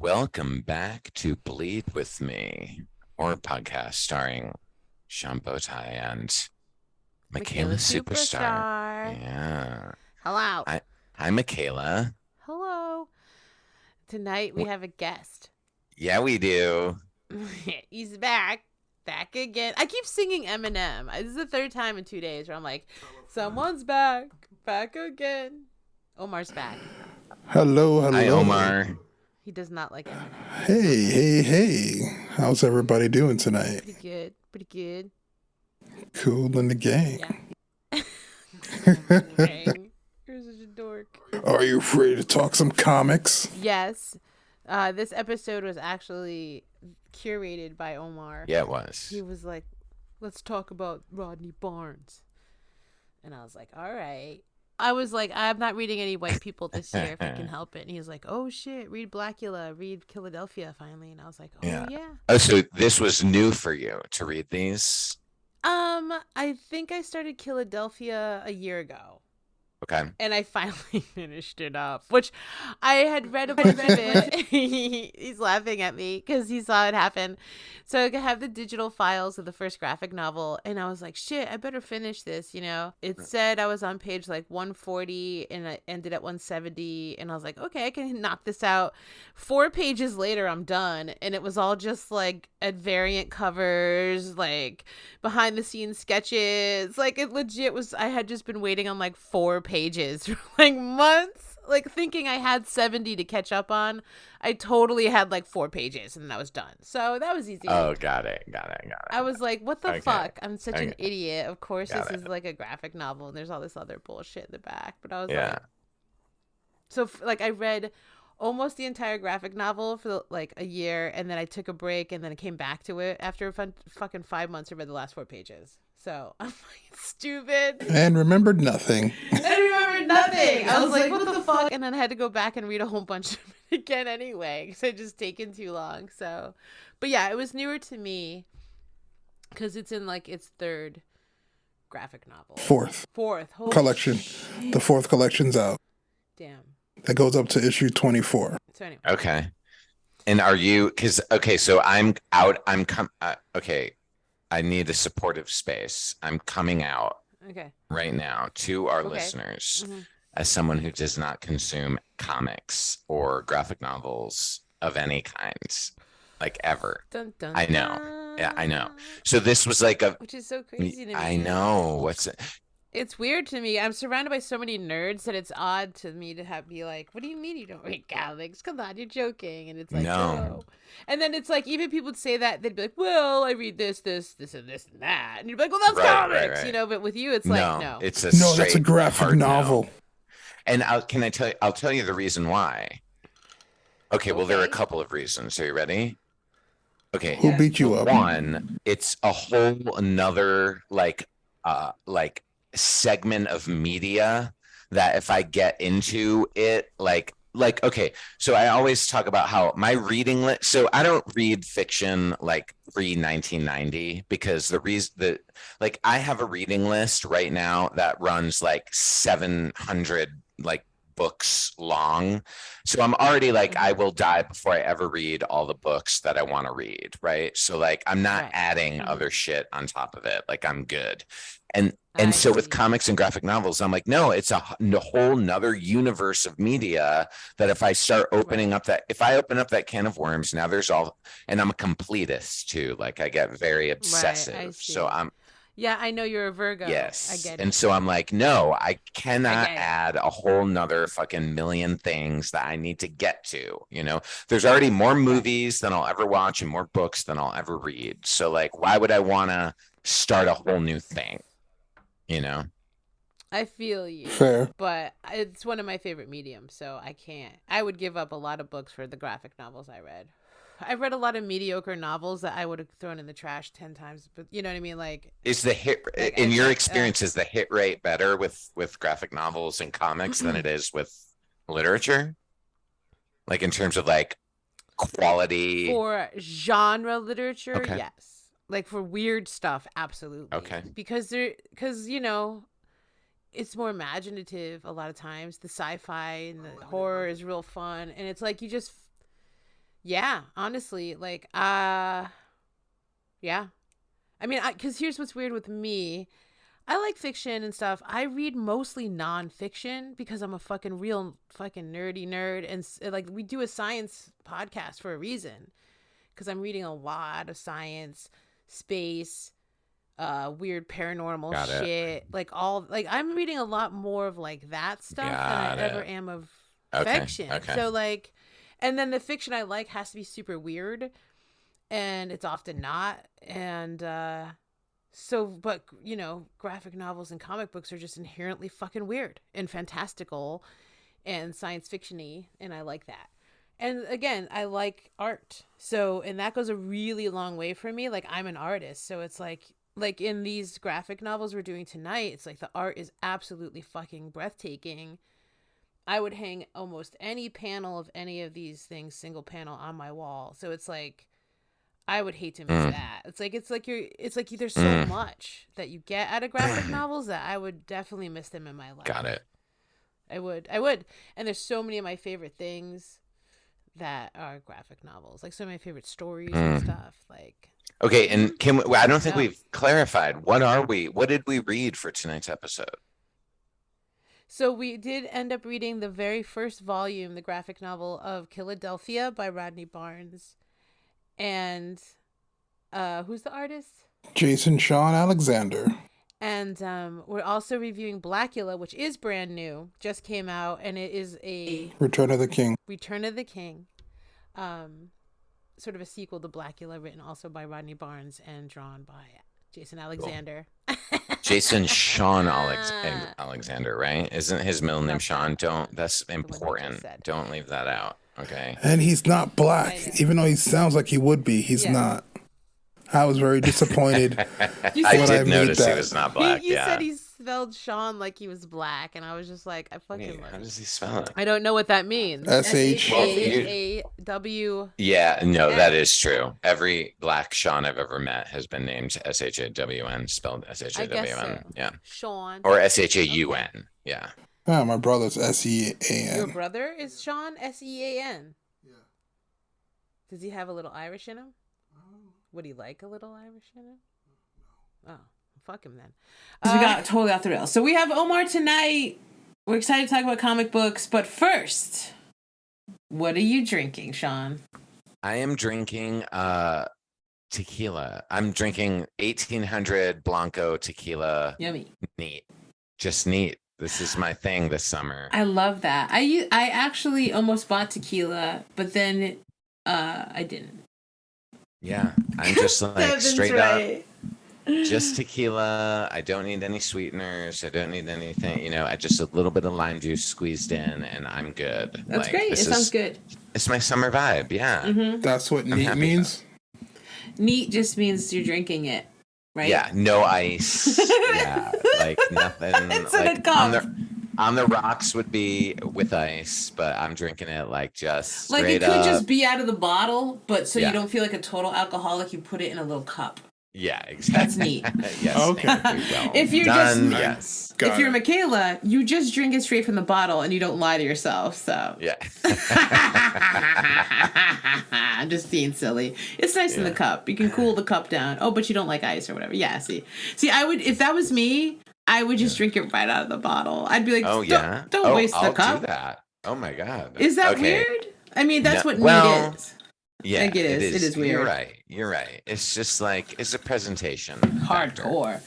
Welcome back to Bleed With Me, horror podcast starring Sean Bowtie and Michaela Superstar. Yeah. Hello. Hi, Michaela. Hello. Tonight we have a guest. Yeah, we do. He's back again. I keep singing Eminem. This is the third time in 2 days where I'm like, someone's back again. Omar's back. Hello. Hi, Omar. He does not like Eminem. Hey. How's everybody doing tonight? Pretty good. Cool in the gang. Yeah. Dang. You're such a dork. Are you free to talk some comics? Yes. This episode was actually curated by Omar. Yeah, it was. He was like, let's talk about Rodney Barnes. And I was like, all right. I was like, I'm not reading any white people this year if I can help it. And he was like, oh shit, read Blacula, read Killadelphia finally. And I was like, oh yeah. Oh, so this was new for you to read these? I think I started Killadelphia a year ago. Okay. And I finally finished it up, which I had read a bunch of it. He's laughing at me because he saw it happen. So I have the digital files of the first graphic novel, and I was like, shit, I better finish this, you know? It said I was on page like 140, and I ended at 170, and I was like, okay, I can knock this out. 4 pages later, I'm done, and it was all just like at variant covers, like behind the scenes sketches. Like it legit was, I had just been waiting on like 4 pages for like months, like thinking I had 70 to catch up on. I totally had like 4 pages and I was done. So that was easy. Oh, got it. I was like, what the fuck? I'm such an idiot. Of course, this is like a graphic novel and there's all this other bullshit in the back. But I was like, so like I read almost the entire graphic novel for like a year, and then I took a break, and then I came back to it after fucking 5 months. I read the last 4 pages. So I'm like, stupid. And remembered nothing. I was like, what the fuck? And then I had to go back and read a whole bunch of it again anyway, because it just taken too long. So, but yeah, it was newer to me because it's in like its 3rd graphic novel. Fourth Holy collection. Shit. The 4th collection's out. Damn. That goes up to issue 24. So anyway. Okay. And are you, so I'm out, okay. I need a supportive space. I'm coming out right now to our listeners as someone who does not consume comics or graphic novels of any kind, like ever. Dun, dun, I know. dun. Yeah, I know. So this was like which is so crazy to me. I know. What's it? It's weird to me. I'm surrounded by so many nerds that it's odd to me to be like, what do you mean you don't read comics? Come on, you're joking. And it's like, no. And then it's like, even people would say that, they'd be like, well, I read this, and this, and that. And you'd be like, well, that's comics, you know? But with you, it's like, no. It's that's a graphic novel. No. And I'll tell you the reason why. Okay, well, there are a couple of reasons. Are you ready? Okay. Who beat you up? One, it's a whole another like segment of media that if I get into it, like okay, so I always talk about how my reading list, so I don't read fiction like pre-1990 because the reason that like I have a reading list right now that runs like 700 like books long, so I'm already like I will die before I ever read all the books that I want to read, right? So like I'm not adding other shit on top of it, like I'm good. And so with comics and graphic novels, I'm like, no, it's a whole nother universe of media that if I start opening up that, if I open up that can of worms, now there's all, and I'm a completist too. Like I get very obsessive. So yeah, I know you're a Virgo. Yes. I get it. And so I'm like, no, I cannot add a whole nother fucking million things that I need to get to, you know, there's already more movies than I'll ever watch and more books than I'll ever read. So like, why would I want to start a whole new thing? You know, I feel you. Fair. But it's one of my favorite mediums, so I can't. I would give up a lot of books for the graphic novels I read. I've read a lot of mediocre novels that I would have thrown in the trash 10 times, but you know what I mean? Like, is the hit, like, in your experience, is the hit rate better with graphic novels and comics than it is with literature? Like in terms of like quality? For genre literature, yes. Like for weird stuff, absolutely. Okay. Because you know, it's more imaginative a lot of times. The sci-fi and the horror is real fun, and it's like you Yeah, honestly, like, yeah. I mean, because here's what's weird with me. I like fiction and stuff. I read mostly nonfiction because I'm a fucking real fucking nerdy nerd. And like, we do a science podcast for a reason. Because I'm reading a lot of science, space, weird paranormal Got it. shit. Like, I'm reading a lot more of like that stuff Got than I it. ever am of Okay. fiction. Okay. So like, and then the fiction I like has to be super weird. And it's often not. And, so, but, you know, graphic novels and comic books are just inherently fucking weird and fantastical and science fiction-y, and I like that. And again, I like art. So, and that goes a really long way for me. Like, I'm an artist. So it's like in these graphic novels we're doing tonight, it's like the art is absolutely fucking breathtaking. I would hang almost any panel of any of these things, single panel, on my wall. So it's like, I would hate to miss that. It's like there's so much that you get out of graphic novels that I would definitely miss them in my life. Got it. I would. And there's so many of my favorite things that are graphic novels. Like, so many favorite stories and stuff. Like, okay, and I don't think we've clarified. What did we read for tonight's episode? So we did end up reading the very first volume, the graphic novel of Killadelphia by Rodney Barnes. And who's the artist? Jason Sean Alexander. And we're also reviewing Blacula, which is brand new, just came out, and it is a Return of the King. Sort of a sequel to Blacula, written also by Rodney Barnes and drawn by Jason Alexander. Cool. Jason Sean Alexander, right? Isn't his middle name Sean? That's important. Don't leave that out. Okay. And he's not black, even though he sounds like he would be. He's not. I was very disappointed. I did notice he was not black. You said he spelled Sean like he was black, and I was just like, I fucking love it. How does he spell it? I don't know what that means. S-H-A-W. Yeah, no, that is true. Every black Sean I've ever met has been named S-H-A-W-N, spelled S-H-A-W-N. So. Yeah. Sean. Or S-H-A-U-N. Okay. Yeah. Oh, my brother's S-E-A-N. Your brother is Sean, S-E-A-N. Yeah. Does he have a little Irish in him? Would he like a little Irish in him? Oh, fuck him then. We got totally off the rails. So we have Omar tonight. We're excited to talk about comic books. But first, what are you drinking, Sean? I am drinking tequila. I'm drinking 1800 Blanco tequila. Yummy. Neat. Just neat. This is my thing this summer. I love that. I actually almost bought tequila, but then I didn't. Yeah, I'm just like straight up, just tequila. I don't need any sweeteners. I don't need anything. You know, I just a little bit of lime juice squeezed in, and I'm good. That's great. It sounds good. It's my summer vibe. Yeah, That's what neat means. Neat just means you're drinking it, right? Yeah, no ice. Yeah, like nothing. It's like in a cup. On the rocks would be with ice, but I'm drinking it like just straight like it could up. just be out of the bottle, but so you don't feel like a total alcoholic, you put it in a little cup. Yeah, exactly. That's neat. Yes. Okay. Well if you're done, just if you're Michaela, you just drink it straight from the bottle and you don't lie to yourself. So yeah. I'm just being silly. It's nice in the cup. You can cool the cup down. Oh, but you don't like ice or whatever. Yeah. See, I would if that was me. I would just drink it right out of the bottle. I'd be like, don't waste the cup. I'll do that. Oh my God. Is that weird? I mean, that's what neat is. Yeah, like it is. It is weird. You're right. It's just like, it's a presentation. Hardcore.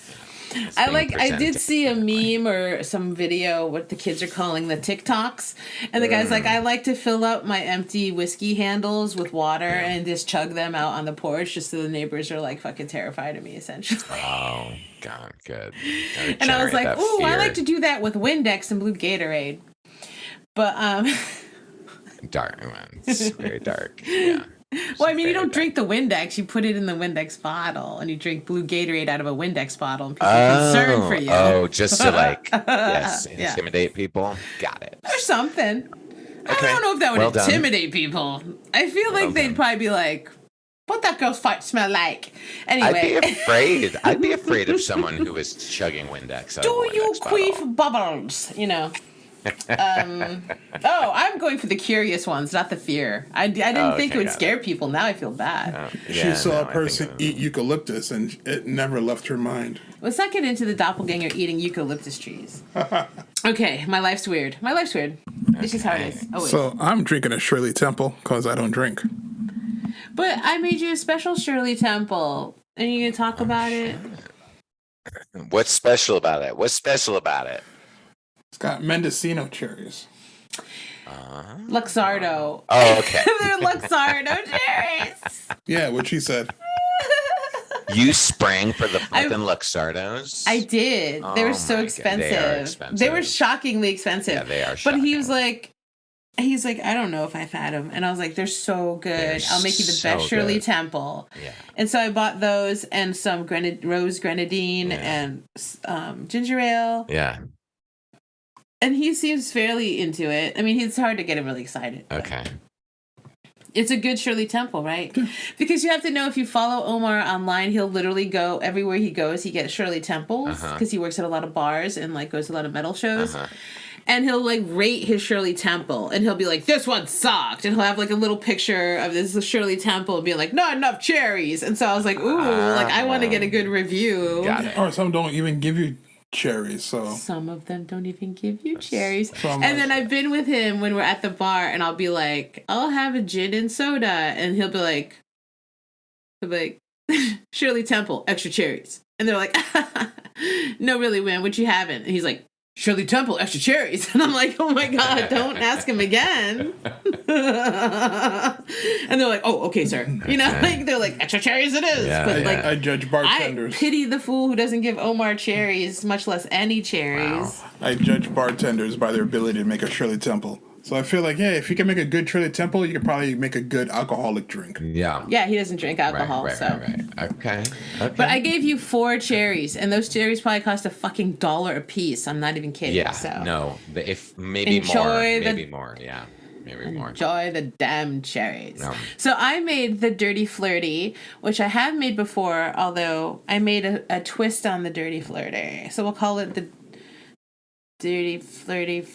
I did see a meme or some video, what the kids are calling the TikToks. And the guy's like, I like to fill up my empty whiskey handles with water and just chug them out on the porch just so the neighbors are like fucking terrified of me, essentially. Oh, God, good. And I was like, ooh, I like to do that with Windex and blue Gatorade. But, dark. It's very dark. Yeah. Well, I mean, you don't drink the Windex. You put it in the Windex bottle, and you drink blue Gatorade out of a Windex bottle, and people are concerned for you. Oh, just to like, intimidate people. Got it. Or something. Okay. I don't know if that would intimidate people. I feel like they'd probably be like, what that girl's fart smell like? Anyway. I'd be afraid of someone who was chugging Windex out of a Windex bottle. Do you queef bubbles? You know. I'm going for the curious ones, not the fear. I didn't think it would scare people. Now I feel bad. She saw a person eat eucalyptus and it never left her mind. Let's not get into the doppelganger eating eucalyptus trees. Okay, my life's weird. It's just how it is. Always. So I'm drinking a Shirley Temple because I don't drink. But I made you a special Shirley Temple. And you gonna talk about it? What's special about it? It's got Mendocino cherries. Luxardo. Oh, okay. They're Luxardo cherries. Yeah, what she said. You sprang for the fucking Luxardos? I did. They were so expensive. They are expensive. They were shockingly expensive. Yeah, they are shocking. But he was like, I don't know if I've had them. And I was like, they're so good. I'll make you the best Shirley Temple. Yeah. And so I bought those and some rose grenadine and ginger ale. Yeah. And he seems fairly into it. I mean, it's hard to get him really excited. Okay. It's a good Shirley Temple, right? Because you have to know, if you follow Omar online, he'll literally go everywhere he goes. He gets Shirley Temples because he works at a lot of bars and like goes to a lot of metal shows. And he'll like rate his Shirley Temple, and he'll be like, "This one sucked," and he'll have like a little picture of this Shirley Temple, and be like, "Not enough cherries." And so I was like, "Ooh, like I want to get a good review." Got it. Or some don't even give you cherries, so some of them don't even give you cherries. And then I've been with him when we're at the bar, and I'll be like, "I'll have a gin and soda," and he'll be like, "Shirley Temple, extra cherries," and they're like, "No, really, man, what you having?" And he's like, "Shirley Temple, extra cherries." And I'm like, "Oh my God, don't ask him again." And they're like, "Oh, okay, sir." You know, like they're like, "Extra cherries it is." Yeah, but like, I judge bartenders. I pity the fool who doesn't give Omar cherries, much less any cherries. Wow. I judge bartenders by their ability to make a Shirley Temple. So I feel like, yeah, if you can make a good Shirley Temple, you can probably make a good alcoholic drink. Yeah. Yeah, he doesn't drink alcohol, Right. Okay. But I gave you 4 cherries, and those cherries probably cost a fucking $1 a piece. I'm not even kidding. Yeah. So. No. If maybe Enjoy more. Yeah. Maybe more. Enjoy the damn cherries. No. So I made the Dirty Flirty, which I have made before, although I made a twist on the Dirty Flirty. So we'll call it the Dirty Flirty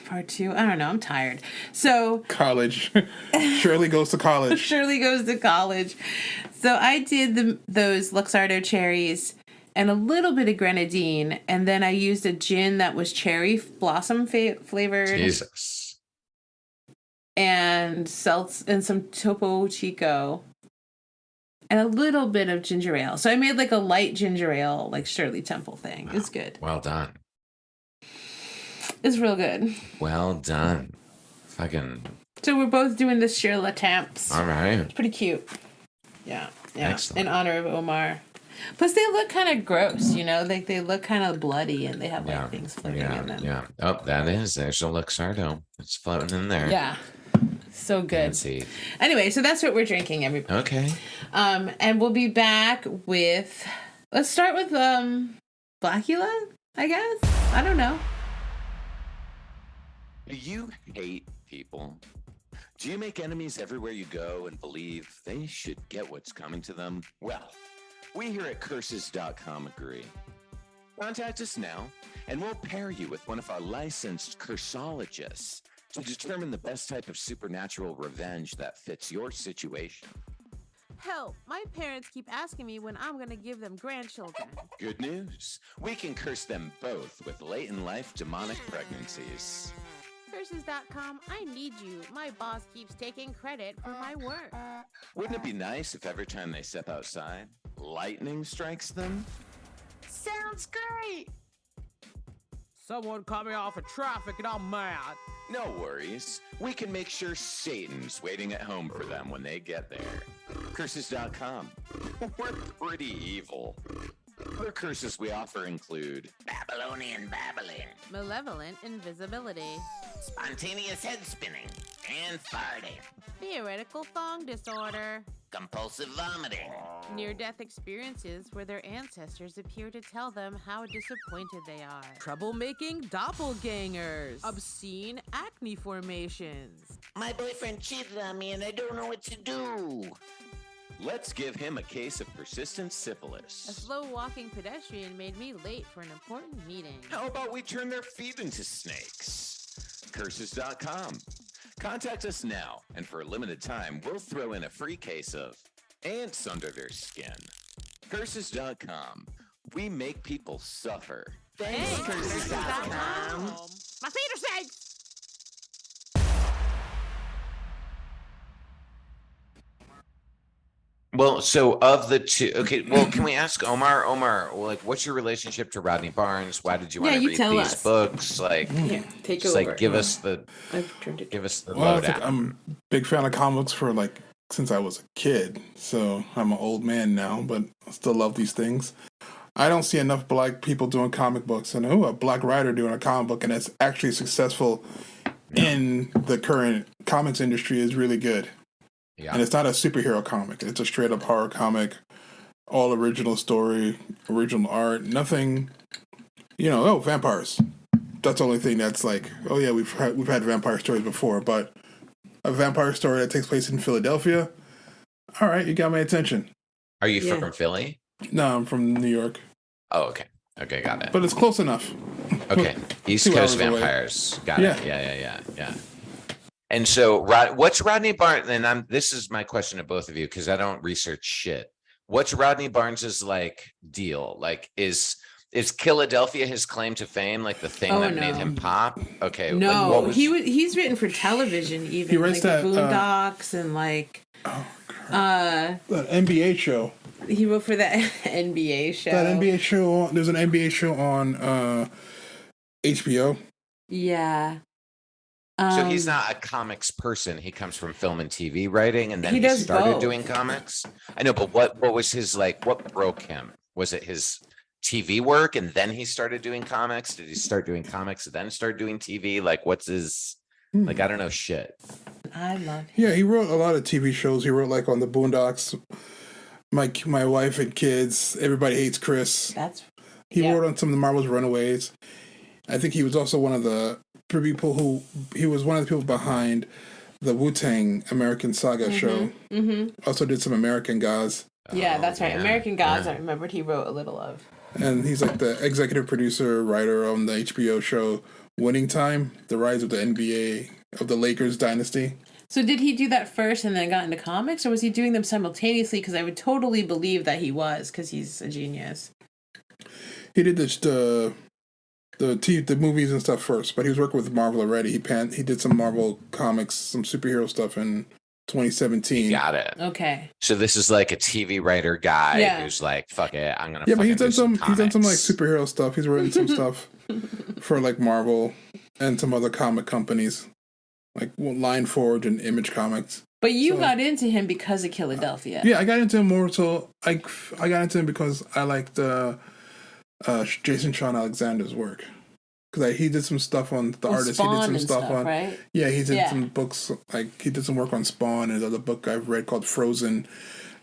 Part 2. I don't know. I'm tired. So college. Shirley goes to college. Shirley goes to college. So I did those Luxardo cherries and a little bit of grenadine, and then I used a gin that was cherry blossom flavored. Jesus. And some Topo Chico. And a little bit of ginger ale. So I made like a light ginger ale, like Shirley Temple thing. Wow. It's good. Well done. It's real good. Well done. Fucking. So we're both doing the Shirley Temps. All right. It's pretty cute. Yeah. Excellent. In honor of Omar. Plus, they look kind of gross, you know? Like, they look kind of bloody, and they have, like, things floating in them. Yeah. Oh, there's a Luxardo. It's floating in there. Yeah. So good. Anyway, so that's what we're drinking, everybody. Okay. And we'll be back with... Let's start with, Blacula, I guess? I don't know. Do you hate people? Do you make enemies everywhere you go and believe they should get what's coming to them? Well, we here at curses.com agree. Contact us now, and we'll pair you with one of our licensed cursologists to determine the best type of supernatural revenge that fits your situation. Help! My parents keep asking me when I'm going to give them grandchildren. Good news. We can curse them both with late-in-life demonic pregnancies. Curses.com, I need you. My boss keeps taking credit for my work. Wouldn't it be nice if every time they step outside, lightning strikes them? Sounds great! Someone cut me off of traffic and I'm mad. No worries. We can make sure Satan's waiting at home for them when they get there. Curses.com. We're pretty evil. Other curses we offer include Babylonian babbling, malevolent invisibility, spontaneous head spinning and farting, theoretical thong disorder, compulsive vomiting, near-death experiences where their ancestors appear to tell them how disappointed they are, troublemaking doppelgangers, obscene acne formations. My boyfriend cheated on me and I don't know what to do. Let's give him a case of persistent A syphilis. slow-walking pedestrian made me late for an important meeting. How about we turn their feet into snakes? Curses.com. Contact us now, and for a limited time, we'll throw in a free case of ants under their skin. Curses.com. We make people suffer. Thanks, Curses.com. My feet are snakes! Well, so of the two, okay, well, can we ask Omar? Omar, like, what's your relationship to Rodney Barnes? Why did you want to read these books? Like, Yeah, take just over. like give us the I've turned it. Well, it's lowdown. like, I'm a big fan of comics for like since I was a kid. So I'm an old man now, but I still love these things. I don't see enough black people doing comic books, and a black writer doing a comic book, and that's actually successful in the current comics industry is really good. Yeah. And it's not a superhero comic; it's a straight up horror comic, all original story, original art, nothing. Vampires. That's the only thing that's like, oh yeah, we've had vampire stories before, but a vampire story that takes place in Philadelphia. All right, you got my attention. Are you from Philly? No, I'm from New York. Oh, okay. Okay, got it. But it's close enough. Okay, East 2 Coast hours away. vampires. Got Yeah. it. Yeah. And so, what's Rodney Barnes? And this is my question to both of you because I don't research shit. What's Rodney Barnes's like deal? Like, is Killadelphia his claim to fame? Like the thing that made him pop? Okay. No, like, what was... he's written for television, even He writes like that, the Boondocks and like That NBA show. he wrote for that NBA show. That NBA show. There's an NBA show on HBO. Yeah. So he's not a comics person. He comes from film and TV writing, and then He he does started both. doing comics. I know, but what was his like? What broke him? Was it his TV work, and then he started doing comics? Did he start doing comics and then start doing TV? Like, what's his like? I don't know shit. I love him. Yeah, he wrote a lot of TV shows. He wrote like on the Boondocks, My Wife and Kids, Everybody Hates Chris. He wrote on some of the Marvel's Runaways. I think he was also one of the people he was one of the people behind the Wu-Tang American Saga show. Mm-hmm. Also did some American Gods. Yeah, that's right. yeah, American Gods, yeah. I remembered he wrote a little of. And he's like the executive producer, writer on the HBO show Winning Time, The Rise of the NBA, of the Lakers dynasty. So did he do that first and then got into comics, or was he doing them simultaneously? Because I would totally believe that he was, because he's a genius. He did the movies and stuff first, but he was working with Marvel already. He did some Marvel comics, some superhero stuff in 2017. Got it. Okay. So this is like a TV writer guy Yeah. who's like, fuck it, I'm gonna. Yeah, but fucking he's done do some some. He's done some like comics. superhero stuff. He's written some stuff for like Marvel and some other comic companies, like Line Forge and Image Comics. But you got into him because of Killadelphia. Yeah, I got into him more. So I got into him because I liked Jason Sean Alexander's work. Because he did some stuff on the artist. He did Spawn some and stuff on. right? Yeah, he did some books. Like he did some work on Spawn and his other book I've read called Frozen.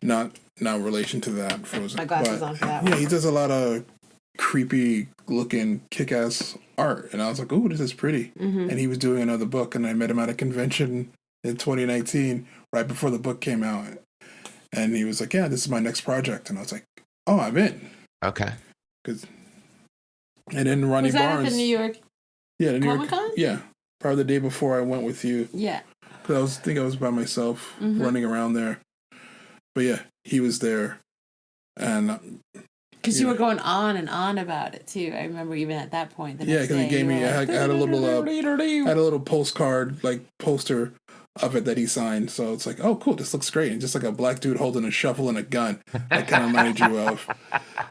Not relation to that Frozen. My glasses on for that Yeah, one. he does a lot of creepy looking kick-ass art, and I was like, "Oh, this is pretty." Mm-hmm. And he was doing another book, and I met him at a convention in 2019, right before the book came out. And he was like, "Yeah, this is my next project," and I was like, "Oh, I'm in." Okay. And then Ronnie Was that Barnes. at the New York? Yeah, the New York. Comic-Con? Yeah, probably the day before I went with you. Yeah. Because I was by myself Mhm. running around there. But yeah, he was there, and Because you were going on and on about it too. I remember even at that point. yeah, because he gave me. I had a little postcard, like poster of it that he signed. So it's like, oh, cool, this looks great. And just like a black dude holding a shovel and a gun. That kind of reminded you of.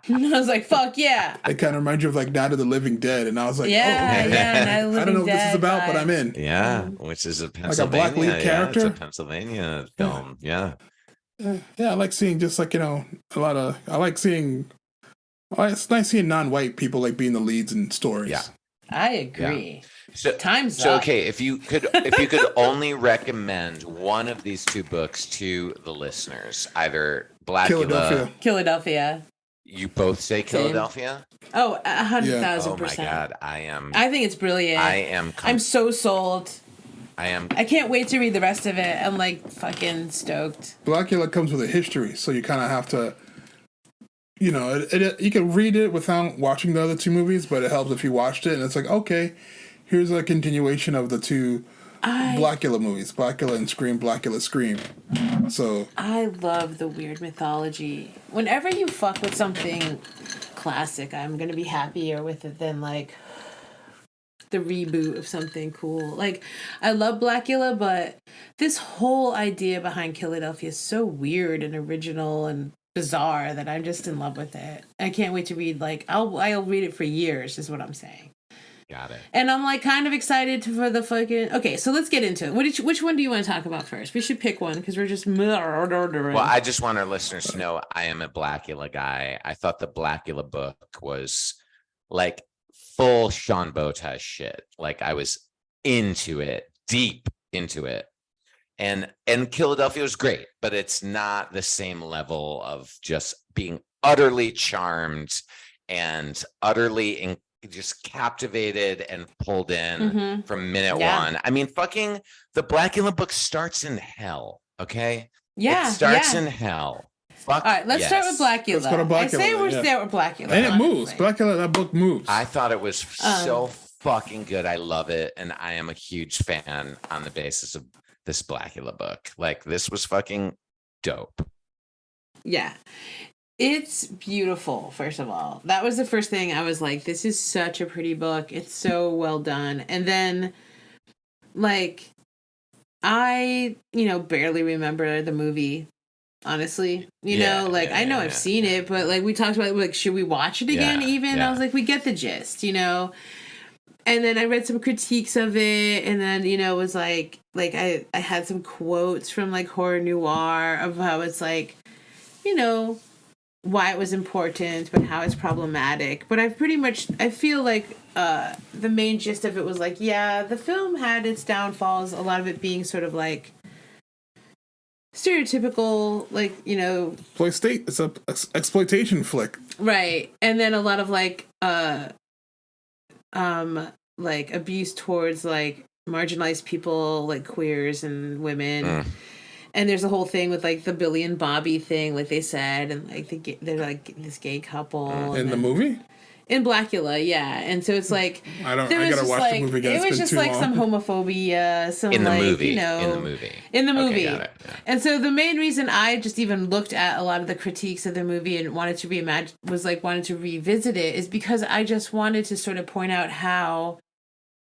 I was like, fuck yeah. It kind of reminds you of like Night of the Living Dead, and I was like, Yeah, oh, okay. yeah. Night of the I don't know what Living this is Dead about, but vibe. I'm in. Yeah, which is a a Pennsylvania. black lead Yeah, it's character? a Pennsylvania film. Yeah. Yeah, I like seeing just like it's nice seeing non-white people like being the leads in stories. Yeah. I agree. So, Time's so up. okay, if you could only recommend one of these two books to the listeners, either Blacula. Killadelphia. You both say Same. Killadelphia? Oh, 100,000%. Oh my god, I am. I think it's brilliant. I am. I'm so sold. I am. I can't wait to read the rest of it. I'm like fucking stoked. Blacula comes with a history, so you kind of have to, you know, you can read it without watching the other two movies, but it helps if you watched it, and it's like, okay, here's a continuation of the two Blacula movies, Blacula and Scream, Blacula Scream. So I love the weird mythology. Whenever you fuck with something classic, I'm gonna be happier with it than like the reboot of something cool. Like, I love Blacula, but this whole idea behind Killadelphia is so weird and original and bizarre that I'm just in love with it. I can't wait to read, like, I'll read it for years, is what I'm saying. Got it. And I'm like kind of excited for the fucking. Okay, so let's get into it. Which one do you want to talk about first? We should pick one because we're just. Well, I just want our listeners to know I am a Blacula guy. I thought the Blacula book was like full Sean Botas shit. Like I was into it, deep into it. And Killadelphia was great, but it's not the same level of just being utterly charmed and utterly just captivated and pulled in from minute one. I mean, fucking the Blacula book starts in hell, okay? Yeah. It starts in hell. Fuck. All right, let's start with Blacula. Let's go to Blacula. I say we're start with Blacula. And it moves. Blacula, that book moves. I thought it was so fucking good. I love it. And I am a huge fan on the basis of this Blacula book. Like, this was fucking dope. Yeah. It's beautiful, first of all. That was the first thing I was like, this is such a pretty book. It's so well done. And then, like, I, barely remember the movie, honestly. I know I've seen it, but, like, we talked about, like, should we watch it again even? I was like, we get the gist, And then I read some critiques of it, and then, it was like I had some quotes from, like, Horror Noir of how it's, like, why it was important, but how it's problematic. But I feel like the main gist of it was like, yeah, the film had its downfalls, a lot of it being sort of like stereotypical, like, It's a exploitation flick. Right. And then a lot of like abuse towards like marginalized people, like queers and women. And there's a whole thing with, like, the Billy and Bobby thing, like they said, and, like, they're, like, this gay couple. In the movie? In Blacula, yeah. And so it's, like... I gotta watch the movie again. It was just, like, some homophobia, some, in the like, movie. In the movie. Okay, got it. Yeah. And so the main reason I just even looked at a lot of the critiques of the movie and wanted to revisit it is because I just wanted to sort of point out how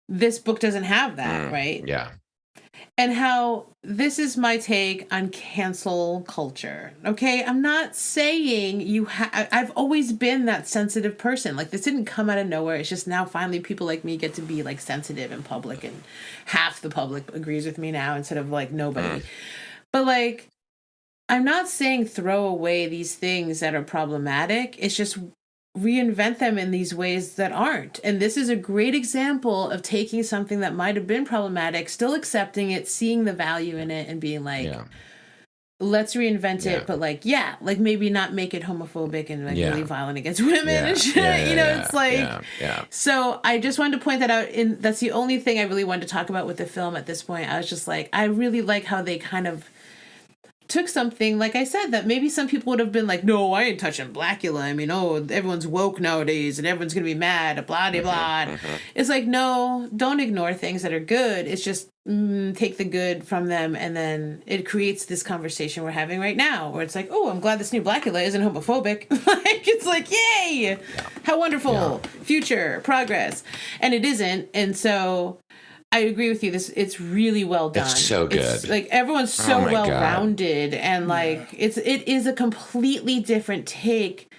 this book doesn't have that, right? Yeah. And how this is my take on cancel culture. Okay, I'm not saying I've always been that sensitive person. Like, this didn't come out of nowhere. It's just now finally people like me get to be, like, sensitive in public, and half the public agrees with me now instead of, like, nobody. But, like, I'm not saying throw away these things that are problematic. It's just reinvent them in these ways that aren't. And this is a great example of taking something that might have been problematic, still accepting it, seeing the value in it, and being like, let's reinvent it, but like, maybe not make it homophobic and like really violent against women and shit. It's like, so I just wanted to point that out. That's the only thing I really wanted to talk about with the film at this point. I was just like, I really like how they kind of took something, like I said, that maybe some people would have been like, no, I ain't touching Blacula. I mean, everyone's woke nowadays and everyone's going to be mad, blah, blah, blah. It's like, no, don't ignore things that are good. It's just take the good from them. And then it creates this conversation we're having right now where it's like, oh, I'm glad this new Blacula isn't homophobic. Like, it's like, yay, how wonderful, future, progress. And it isn't. And so I agree with you. It's really well done. It's so good. It's, like, everyone's so well rounded, and like it is a completely different take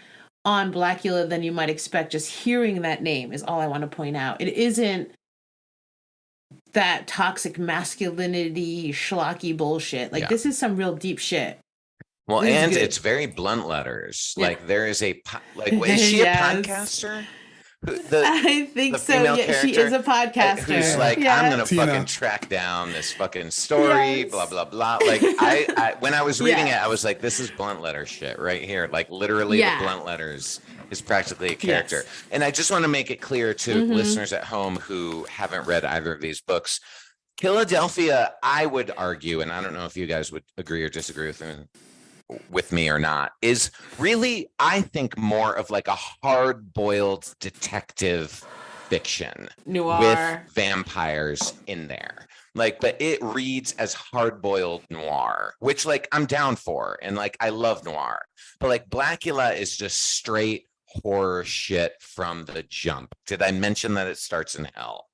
on Blacula than you might expect. Just hearing that name is all I want to point out. It isn't that toxic masculinity schlocky bullshit. Like, this is some real deep shit. Well, and it's very blunt letters. Like, there is is she a podcaster? I think so. Yeah, she is a podcaster. Who's like, I'm gonna fucking track down this fucking story, blah blah blah. Like, I when I was reading it, I was like, this is blunt letter shit right here. Like, literally, the blunt letters is practically a character. And I just want to make it clear to listeners at home who haven't read either of these books. Killadelphia, I would argue, and I don't know if you guys would agree or disagree with me or not, is really, I think, more of like a hard-boiled detective fiction Noir. with vampires in there. Like, but it reads as hard-boiled noir, which like I'm down for, and like I love noir. But like Blacula is just straight horror shit from the jump. Did I mention that it starts in hell?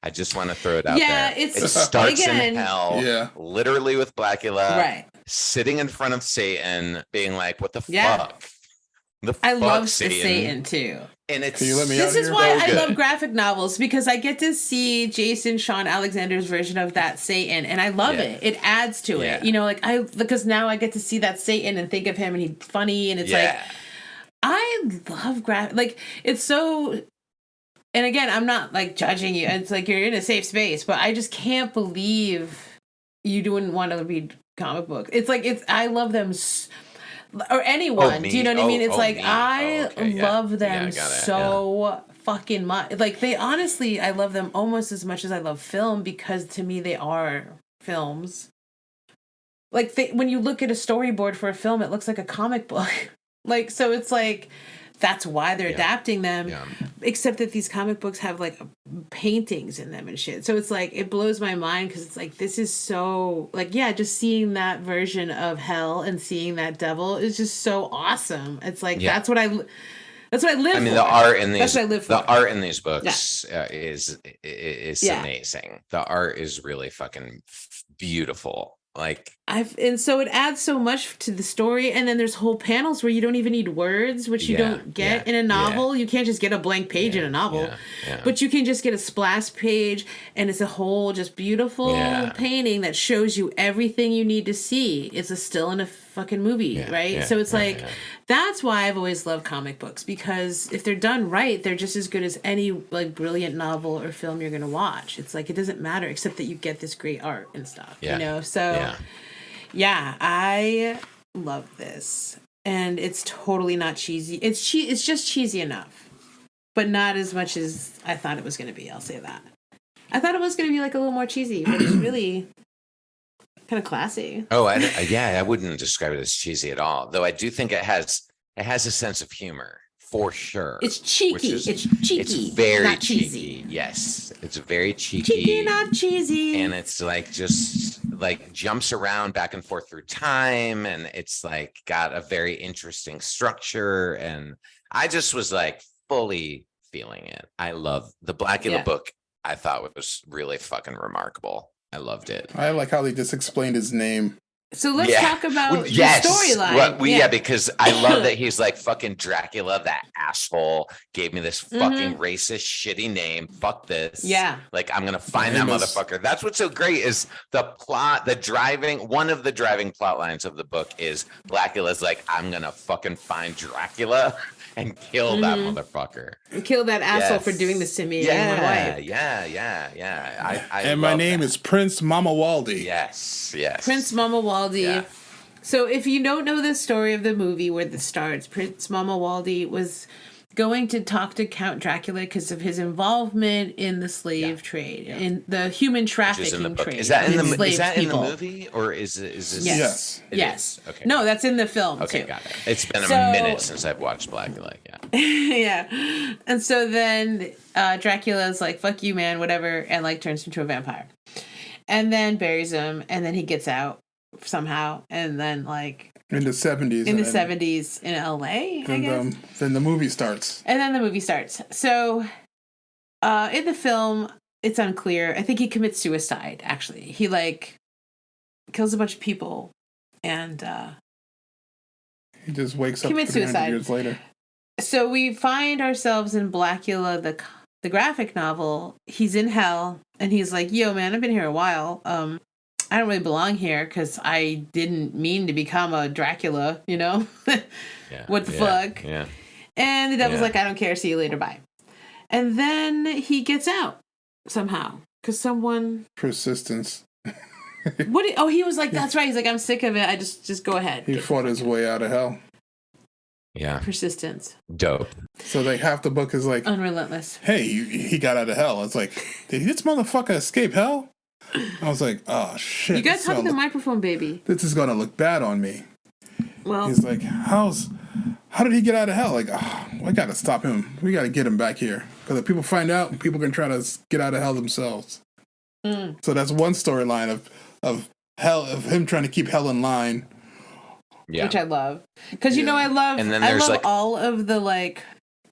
I just want to throw it out there. It starts in hell, Yeah. literally with Blacula, Right. sitting in front of Satan, being like, "What the Yeah. fuck?" The I fuck, love Satan too. And it's Can you let me This out is here? why so I good. love graphic novels, because I get to see Jason Sean Alexander's version of that Satan, and I love Yeah. it. It adds to Yeah. it, you know. Like because now I get to see that Satan and think of him, and he's funny, and it's like I love graphic. Like it's so. And again, I'm not like judging you. It's like you're in a safe space, but I just can't believe you wouldn't want to read comic books. It's like I love them. Or anyone, do you know what I mean? It's like me. I Okay, yeah. love them Yeah, got it, so fucking much. Like they honestly, I love them almost as much as I love film, because to me they are films. Like when you look at a storyboard for a film, it looks like a comic book. Like so, it's like that's why they're adapting them. Yeah. Except that these comic books have like paintings in them and shit. So it's like, it blows my mind, because it's like, this is so like, yeah, just seeing that version of hell and seeing that devil is just so awesome. It's like, that's what I live I mean, for. the art in these, That's what I live for. the art in these books is Yeah. amazing. The art is really fucking beautiful. Like And so it adds so much to the story, and then there's whole panels where you don't even need words, which you don't get in a novel. You can't just get a blank page in a novel, but you can just get a splash page, and it's a whole just beautiful painting that shows you everything you need to see. It's a still in a fucking movie, right? So it's like that's why I've always loved comic books, because if they're done right, they're just as good as any like brilliant novel or film you're gonna watch. It's like it doesn't matter, except that you get this great art and stuff, you know. So yeah, I love this, and it's totally not cheesy. It's just cheesy enough, but not as much as I thought it was going to be. I'll say that. I thought it was going to be like a little more cheesy, but it's really kind of classy. Oh, I wouldn't describe it as cheesy at all. Though I do think it has a sense of humor for sure. It's cheeky. It's cheeky. It's very not cheeky. cheesy. Yes, it's very cheeky. Cheeky, not cheesy. And it's like just like jumps around back and forth through time, and it's like got a very interesting structure. And I just was like fully feeling it. I love the Blacula book. I thought was really fucking remarkable. I loved it. I like how they just explained his name. So let's talk about the storyline. Well, because I love that he's like fucking Dracula, that asshole gave me this fucking racist, shitty name. Fuck this. Yeah. Like, I'm going to find that motherfucker. That's what's so great is the plot, one of the driving plot lines of the book is Blacula's like, I'm going to fucking find Dracula and kill that motherfucker. Kill that asshole for doing this to me and my wife. I my name is Prince Mamawaldi. Yes. Prince Mamawaldi. Yeah. So if you don't know the story of the movie where this starts, Prince Mamawaldi was going to talk to Count Dracula because of his involvement in the slave trade, in the human trafficking trade. Is that in the people. movie, or is this? Yes. It is. Okay. No, that's in the film Okay, too. got it. It's been a minute since I've watched Blacula. Yeah. Yeah. And so then Dracula's like, fuck you, man, whatever, and like turns into a vampire. And then buries him, and then he gets out somehow, and then like In the 70s. in the 70s in LA, I guess. Then the movie starts. And then the movie starts. So in the film, it's unclear. I think he commits suicide, actually. He like kills a bunch of people, and He just wakes up commits 300 suicide. years later. So we find ourselves in Blacula, the graphic novel. He's in hell, and he's like, yo, man, I've been here a while. I don't really belong here because I didn't mean to become a Dracula, you know? What the fuck? Yeah. And the devil's like, I don't care. See you later. Bye. And then he gets out somehow because someone... Persistence. He was like, that's right. He's like, I'm sick of it. I just go ahead. He fought his way out of hell. Yeah. Persistence. Dope. So like half the book is like, unrelentless. Hey, he got out of hell. It's like, did this motherfucker escape hell? I was like, oh shit. You gotta talk to the microphone, baby. This is gonna look bad on me. Well, he's like, how did he get out of hell? Like, oh, I gotta stop him. We gotta get him back here. Because if people find out, people can try to get out of hell themselves. So that's one storyline of hell, of him trying to keep hell in line. Yeah. Which I love. Because, you know, I love all of the, like,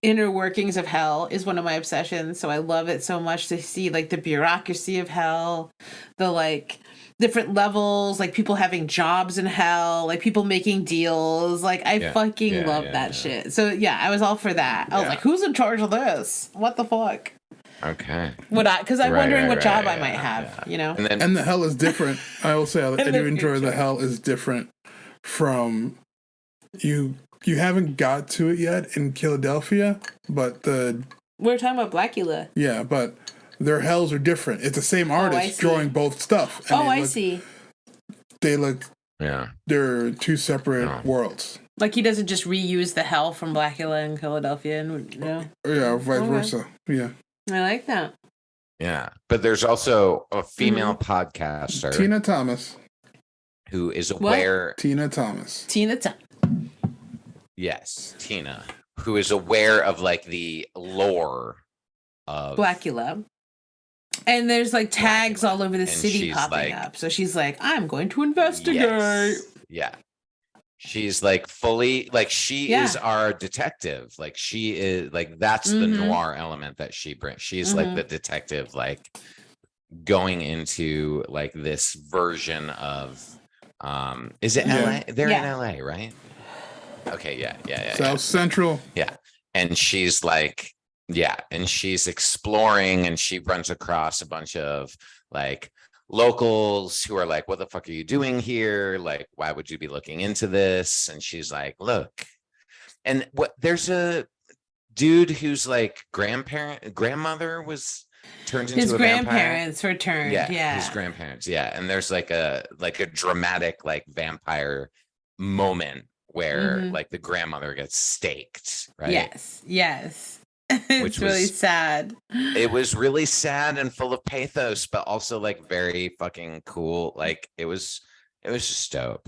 inner workings of hell is one of my obsessions. So I love it so much to see, like, the bureaucracy of hell, the, like, different levels, like people having jobs in hell, like people making deals. Like I fucking love that shit. So yeah, I was all for that. I was like, who's in charge of this? What the fuck? Okay. Because I'm wondering what job I might have, you know? And the hell is different. I will say, I do enjoy the hell is different from you haven't got to it yet in Killadelphia, but we're talking about Blacula. Yeah, but their hells are different. It's the same artist drawing both stuff. And I see. They look. Yeah. They're two separate worlds. Like he doesn't just reuse the hell from Blacula and Killadelphia, and you know. Yeah, or vice versa. Yeah. I like that. Yeah, but there's also a female podcaster, Tina Thomas, who is aware. Tina Thomas. Yes, Tina, who is aware of like the lore of Blacula. And there's like tags all over the city popping up. So she's like, I'm going to investigate. Yes. Yeah. She's like fully, like she is our detective. Like she is like, that's the noir element that she brings. She's like the detective, like going into like this version of, is it LA? They're in LA, right? Okay. Yeah. South Central. Yeah. And she's like, and she's exploring and she runs across a bunch of like locals who are like, what the fuck are you doing here? Like, why would you be looking into this? And she's like, look, and there's a dude who's like grandmother was turned into his a vampire. Grandparents returned. Yeah. His grandparents. Yeah. And there's like a dramatic like vampire moment where like the grandmother gets staked. Right. Yes. It's really sad. It was really sad and full of pathos, but also like very fucking cool. Like it was just dope.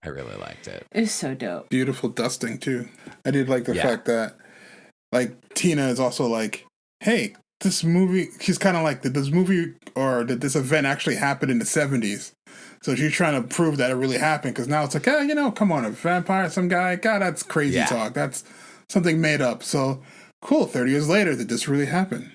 I really liked it. It's so dope. Beautiful dusting too. I did like the fact that like Tina is also like, hey, this movie, she's kind of like, did this movie or did this event actually happen in the 70s? So she's trying to prove that it really happened, because now it's like, you know, come on, a vampire, some guy, God, that's crazy talk. That's something made up. So cool, 30 years later, did this really happen?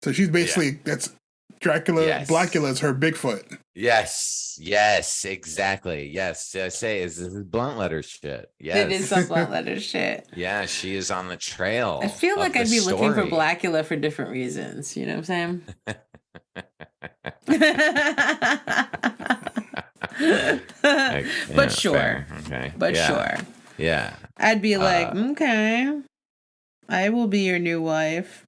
So she's basically, that's Dracula, Blacula is her Bigfoot. Yes, exactly. Yes, I say, this is blunt letter shit. Yes. It is some blunt letter shit. Yeah, she is on the trail. I feel like I'd be looking for Blacula for different reasons. You know what I'm saying? But sure. Fair. Okay. But sure. Yeah. I'd be like, okay, I will be your new wife.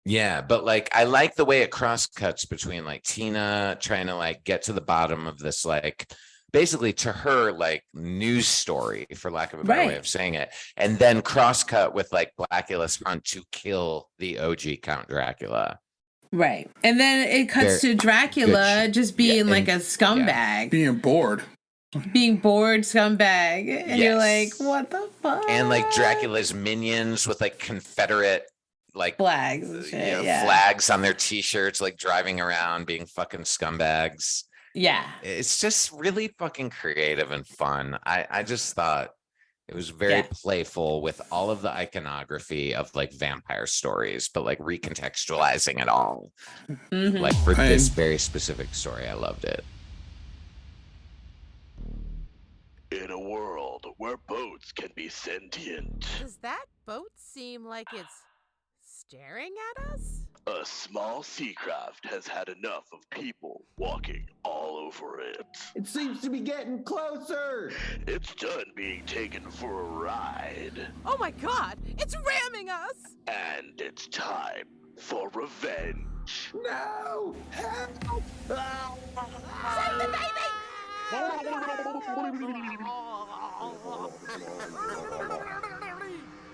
Yeah, but like I like the way it cross cuts between like Tina trying to like get to the bottom of this, like basically to her like news story, for lack of a better way of saying it, and then cross cut with like Blacula's hunt to kill the OG Count Dracula. Right. And then it cuts to Dracula just being like a scumbag. Being bored. Being bored scumbag. And you're like, what the fuck? And like Dracula's minions with like Confederate like flags and shit, flags on their t-shirts, like driving around being fucking scumbags. Yeah. It's just really fucking creative and fun. I just thought it was very playful with all of the iconography of like vampire stories, but like recontextualizing it all. Like for this very specific story, I loved it. In a world where boats can be sentient. Does that boat seem like it's staring at us? A small seacraft has had enough of people walking all over it. It seems to be getting closer. It's done being taken for a ride. Oh my god, it's ramming us! And it's time for revenge. No! Help! Save the baby!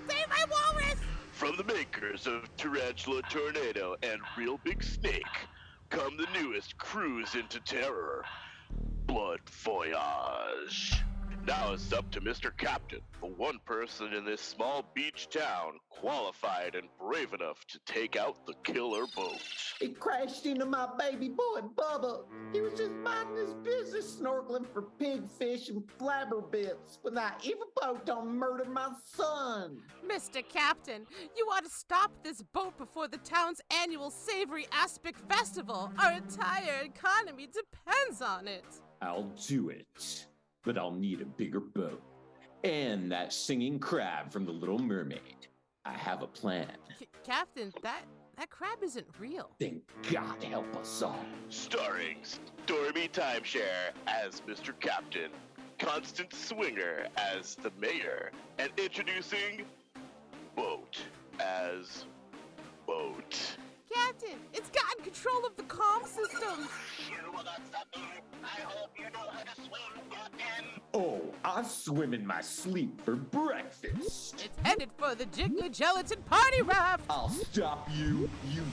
Save my walrus! From the makers of Tarantula Tornado and Real Big Snake, come the newest cruise into terror, Blood Voyage. Now it's up to Mr. Captain, the one person in this small beach town qualified and brave enough to take out the killer boat. It crashed into my baby boy, Bubba. He was just minding his business, snorkeling for pigfish and flabber bits when that evil boat done murdered my son. Mr. Captain, you ought to stop this boat before the town's annual Savory Aspic Festival. Our entire economy depends on it. I'll do it, but I'll need a bigger boat. And that singing crab from The Little Mermaid. I have a plan. Captain, that crab isn't real. Then God help us all. Starring Stormy Timeshare as Mr. Captain, Constant Swinger as the Mayor, and introducing Boat as Boat. Captain, it's gotten control of the comm system. I hope you know how to swim, Captain. Oh, I swim in my sleep for breakfast. It's headed for the Jiggly Gelatin Party Raft. I'll stop you, you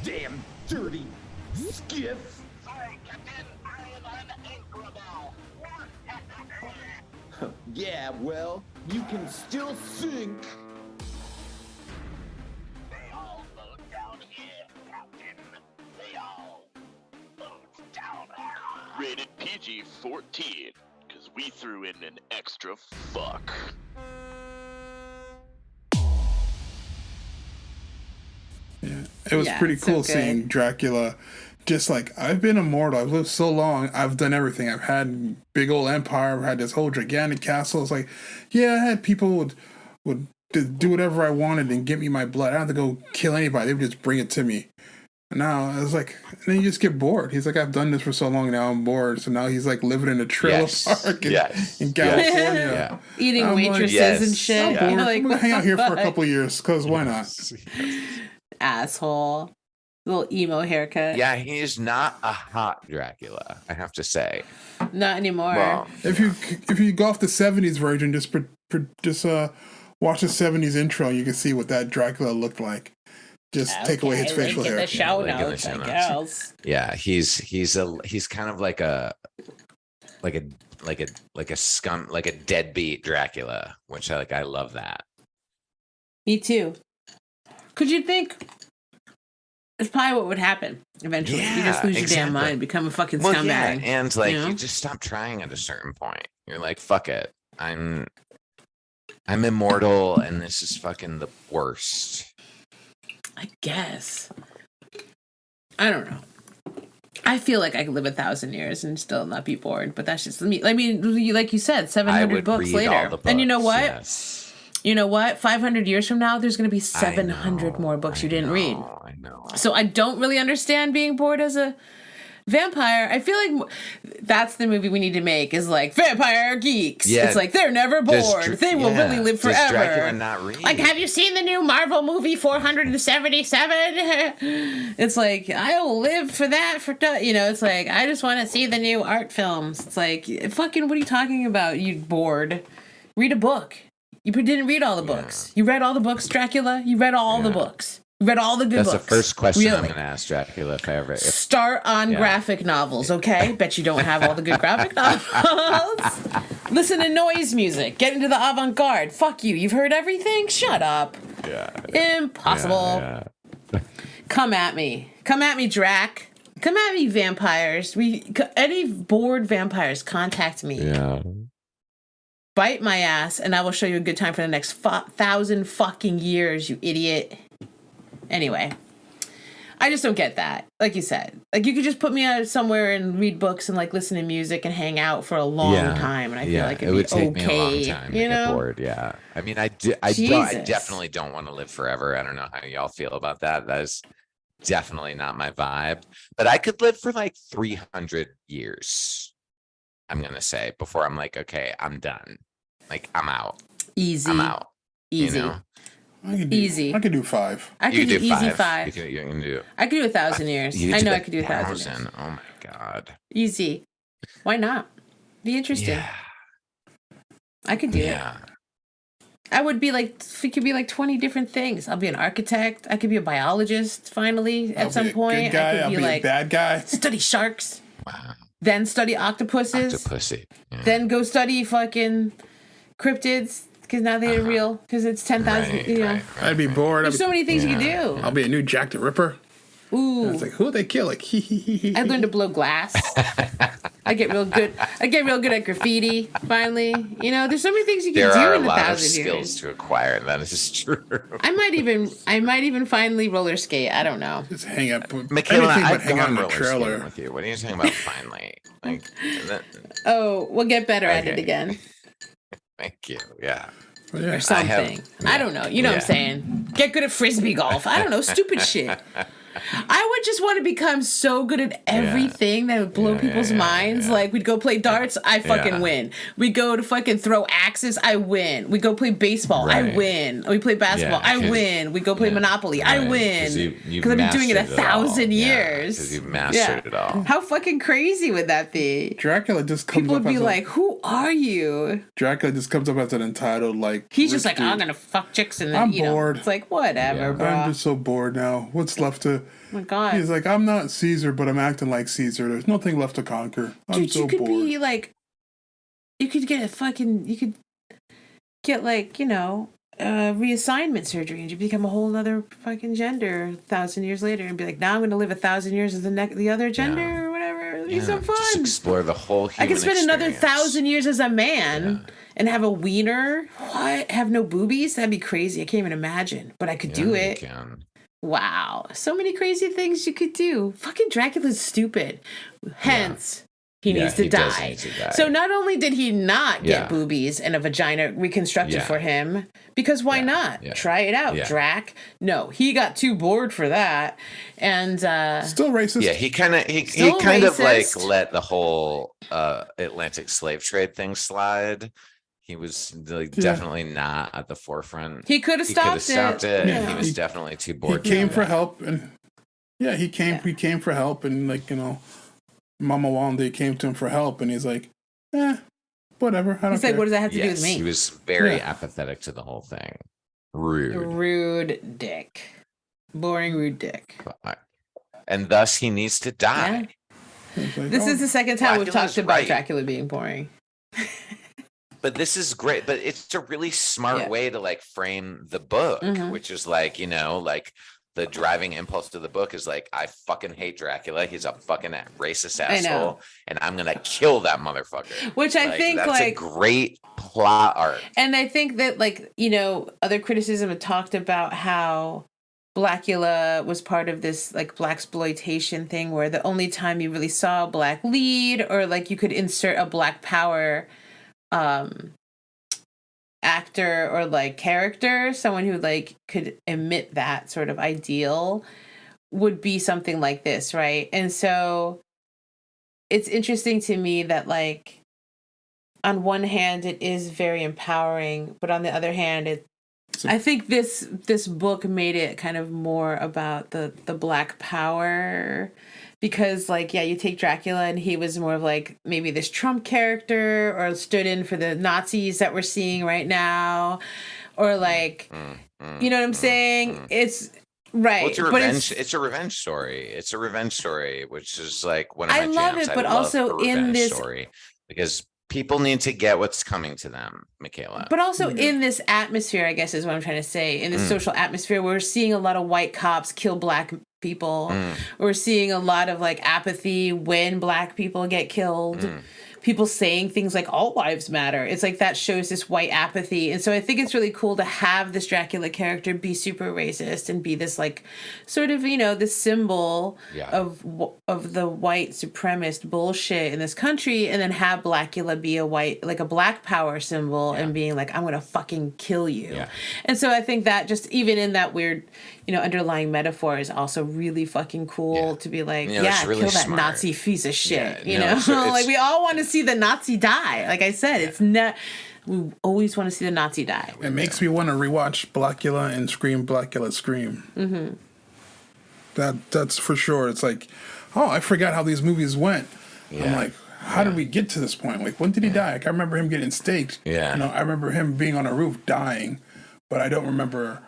damn dirty skiff. Sorry, Captain, I am unanchorable. Yeah, well, you can still sink. They all float down here, Captain. They all float down here. Rated PG-14, because we threw in an extra fuck. Yeah, it was Yeah, pretty so cool good. seeing Dracula. Just like, I've been immortal. I've lived so long. I've done everything. I've had big old empire. I've had this whole gigantic castle. It's like, yeah, I had people would do whatever I wanted and give me my blood. I don't have to go kill anybody. They would just bring it to me. And now I was like, and then you just get bored. He's like, I've done this for so long now. I'm bored. So now he's like living in a trailer park in California. Yeah. Eating I'm like, waitresses yes. and shit. I'm Yeah. bored. You're like, I'm gonna what hang out the here for a fuck? couple of years because why not? Asshole. Little emo haircut. Yeah, he's not a hot Dracula, I have to say. Not anymore. Well, If you go off the '70s version, just watch the '70s intro, you can see what that Dracula looked like. Just take away his facial Get hair. the show Yeah, like in the notes, I show notes. guess. yeah, he's kind of like a scum, like a deadbeat Dracula, which I love that. Me too. Could you think it's probably what would happen eventually? You just Yeah, lose your damn exactly. mind, become a fucking Well, scumbag. yeah, and like you know? you just stop trying at a certain point. You're like, fuck it, I'm immortal, and this is fucking the worst. I guess. I don't know. I feel like I could live 1,000 years and still not be bored, but that's just me. I mean, like you said, I 700 would books read later. all the books. And you know what? Yes. You know what? 500 years from now, there's going to be I 700 know, more books you I didn't read. know, I know. So I don't really understand being bored as a vampire. I feel like that's the movie we need to make is like vampire geeks. Yeah. It's like they're never bored. They will really live Does Dracula forever. not read? Like, have you seen the new Marvel movie 477? It's like, I will live for that it's like, I just want to see the new art films. It's like, fucking, what are you talking about, you bored? Read a book. You didn't read all the books. You read all the books, Dracula? You read all the books. You read all the good That's books. the first question I'm Really. going to ask Dracula if Start on Yeah. graphic novels, okay? Bet you don't have all the good graphic novels. Listen to noise music. Get into the avant-garde. Fuck you. You've heard everything? Shut up. Impossible. Yeah. Come at me. Come at me, Drac. Come at me, vampires. Any bored vampires, contact me. Yeah. Bite my ass, and I will show you a good time for the next 1,000 fucking years, you idiot. Anyway, I just don't get that. Like you said, like you could just put me out somewhere and read books and like listen to music and hang out for a long time, and I feel like it it'd would be take okay. me a long time to you get know? bored. Yeah, I mean, I Jesus. definitely don't want to live forever. I don't know how y'all feel about that. That is definitely not my vibe. But I could live for like 300 years. I'm gonna say before I'm like, okay, I'm done. Like I'm out. Easy. I'm out. Easy. You know? Easy. I could do 5. I could do easy 5. You can do. I could do 1,000 years. You I know do I could do 1,000 years. Oh my god. Easy. Why not? Be interesting. Yeah. I could do it. Yeah. I would be like, it could be like 20 different things. I'll be an architect. I could be a biologist finally at some point. Good guy. I could I'll be like a bad guy. study sharks. Wow. Then study octopuses. Octopussy. Yeah. Then go study fucking cryptids because now they're real because it's 10,000. Right, you know, right. I'd be bored. there's so many things you could do. I'll be a new Jack the Ripper. Ooh, And it's like, who they kill? Like, I learned to blow glass. I get real good. I get real good at graffiti. Finally, you know, there's so many things you can There do are a in lot of 1,000 skills years. to acquire. That is true. I might even finally roller skate. I don't know. just hang up. Michaela, anything but I've hang out gone in a roller trailer. skating with you. What are you talking about? Finally, like, that, Oh, we'll get better at it Okay. again thank you. Yeah. Yeah. or something. I don't know. You know what I'm saying? Get good at frisbee golf. I don't know. Stupid shit. I would just want to become so good at everything that would blow people's minds. Like, we'd go play darts, I fucking win. We go to fucking throw axes, I win. We go play baseball, I Right. win. We play basketball, I 'cause- win. We go play Monopoly, I Right, win. you've Because I've been doing it mastered all. 1,000 Yeah, years. because you've mastered it all. How fucking crazy would that be? Dracula just comes People up would be as like, who are you? Dracula just comes up as an entitled, like, He's just rich like, I'm dude. gonna fuck chicks and I'm then, you know. bored. It's like, whatever, bro. I'm just so bored now. What's left to... Oh my God. He's like, I'm not Caesar, but I'm acting like Caesar. There's nothing left to conquer. I'm Dude, so you could bored. be like, you could get like, you know, reassignment surgery and you become a whole nother fucking gender 1,000 years later and be like, now I'm going to live 1,000 years as the other gender or whatever. It'd be so Just fun. explore the whole human I could spend another experience. 1,000 years as a man and have a wiener. What? Have no boobies? That'd be crazy. I can't even imagine, but I could do Yeah, you it. can. Wow. So many crazy things you could do. Fucking Dracula's stupid. Hence, he Yeah, needs to he does die. need to die. So not only did he not get Yeah. boobies and a vagina reconstructed Yeah. for him, because why not? Yeah. Try it out, Yeah. Drac. No, he got too bored for that. And Still racist. Yeah, he kind of Still like racist. let the whole Atlantic slave trade thing slide. He was like, definitely not at the forefront. he could have He could have stopped stopped it. Yeah. He was definitely too bored. He to came do for that. help, and he came for help, and like, you know, Mama Wanda came to him for help, and he's like, whatever. I don't He's care. like, what does that have to do with Yes, me? he was very Yeah. apathetic to the whole thing. Rude. Rude dick. Boring rude dick. And thus he needs to die. He's like, This oh, is the second time we've Dracula's talked about right. Dracula being boring. But this is great. But it's a really smart Yeah. way to like frame the book, Mhm. which is like, you know, like the driving impulse to the book is like, I fucking hate Dracula. He's a fucking racist I know. asshole, and I'm gonna kill that motherfucker. Which I think, that's like, a great plot arc. and I think that, like, you know, other criticism had talked about how Blacula was part of this like blaxploitation thing where the only time you really saw a black lead or like you could insert a black power actor or like character, someone who like could emit that sort of ideal, would be something like this, right? And so it's interesting to me that, like, on one hand it is very empowering, but on the other hand I think this book made it kind of more about the black power, because, like, yeah, you take Dracula and he was more of like maybe this Trump character or stood in for the Nazis that we're seeing right now, or like, you know what I'm saying? It's right. Well, it's a but revenge. It's a revenge story. It's a revenge story, which is like one of my I love jams. it, but I love also a in revenge this- story because people need to get what's coming to them, Michaela. But also in this atmosphere, I guess is what I'm trying to say, in this social atmosphere, we're seeing a lot of white cops kill black people. We're seeing a lot of like apathy when black people get killed. People saying things like all lives matter. It's like that shows this white apathy. And so I think it's really cool to have this Dracula character be super racist and be this like sort of, you know, this symbol of the white supremacist bullshit in this country, and then have Blacula be a white, like a black power symbol and being like, I'm going to fucking kill you. Yeah. And so I think that just even in that weird, you know, underlying metaphor is also really fucking cool to be like, You know, it's really kill that smart. Nazi piece of shit. Yeah, you no, know, it's- like we all want to see the Nazi die. Like I said, it's not. We always want to see the Nazi die. It makes me want to rewatch Blacula and Scream, Blacula, Scream. Mm-hmm. That's for sure. It's like, oh, I forgot how these movies went. I'm Yeah. like, how did we get to this point? Like, when did he die? Like, I remember him getting staked. Yeah. You know, I remember him being on a roof dying, but I don't remember.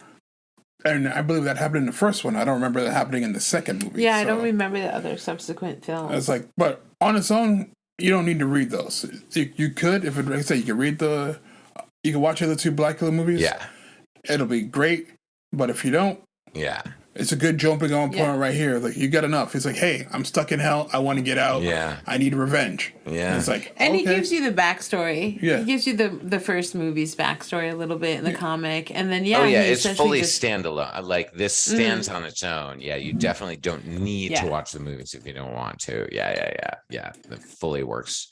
And I believe that happened in the first one. I don't remember that happening in the second movie. Yeah, I don't remember the other subsequent films. It's like, but on its own, you don't need to read those. You could, if it, like I say, you can read you can watch the other 2 Blacula movies. Yeah. It'll be great. But if you don't, yeah, it's a good jumping on point right here. Like, you got enough. He's like, hey, I'm stuck in hell. I want to get out. Yeah. I need revenge. Yeah. And it's like, and he gives you the backstory. Yeah. He gives you the first movie's backstory a little bit in the comic. And then, it's fully standalone. Like, this stands on its own. Yeah, you definitely don't need to watch the movies if you don't want to. Yeah. It fully works.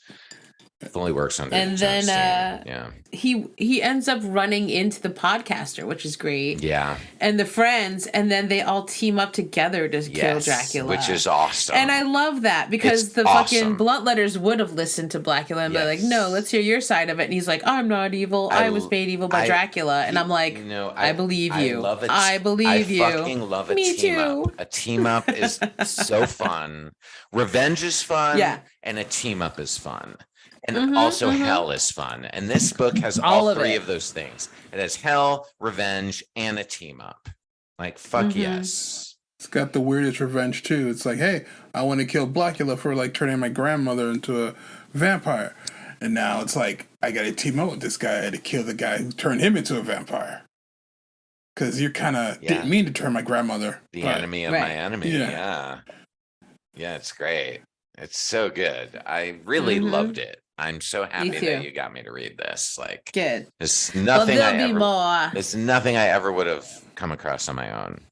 Fully works on. And then he ends up running into the podcaster, which is great. Yeah. And the friends, and then they all team up together to kill Dracula, which is awesome. And I love that because fucking blunt letters would have listened to Blacula and be like, no, let's hear your side of it. And he's like, I'm not evil. I was made evil by Dracula. And I'm like, I believe you. I believe you. I fucking love a team up. A team up is so fun. Revenge is fun. Yeah. And a team up is fun. And also hell is fun. And this book has all 3 of those things. It has hell, revenge, and a team up. Like, fuck yes. It's got the weirdest revenge, too. It's like, hey, I want to kill Blacula for, like, turning my grandmother into a vampire. And now it's like, I got to team up with this guy to kill the guy who turned him into a vampire. Because you kind of didn't mean to turn my grandmother. The enemy of my enemy. Yeah, it's great. It's so good. I really loved it. I'm so happy that you got me to read this. Like, good. There's nothing there's nothing I ever would have come across on my own.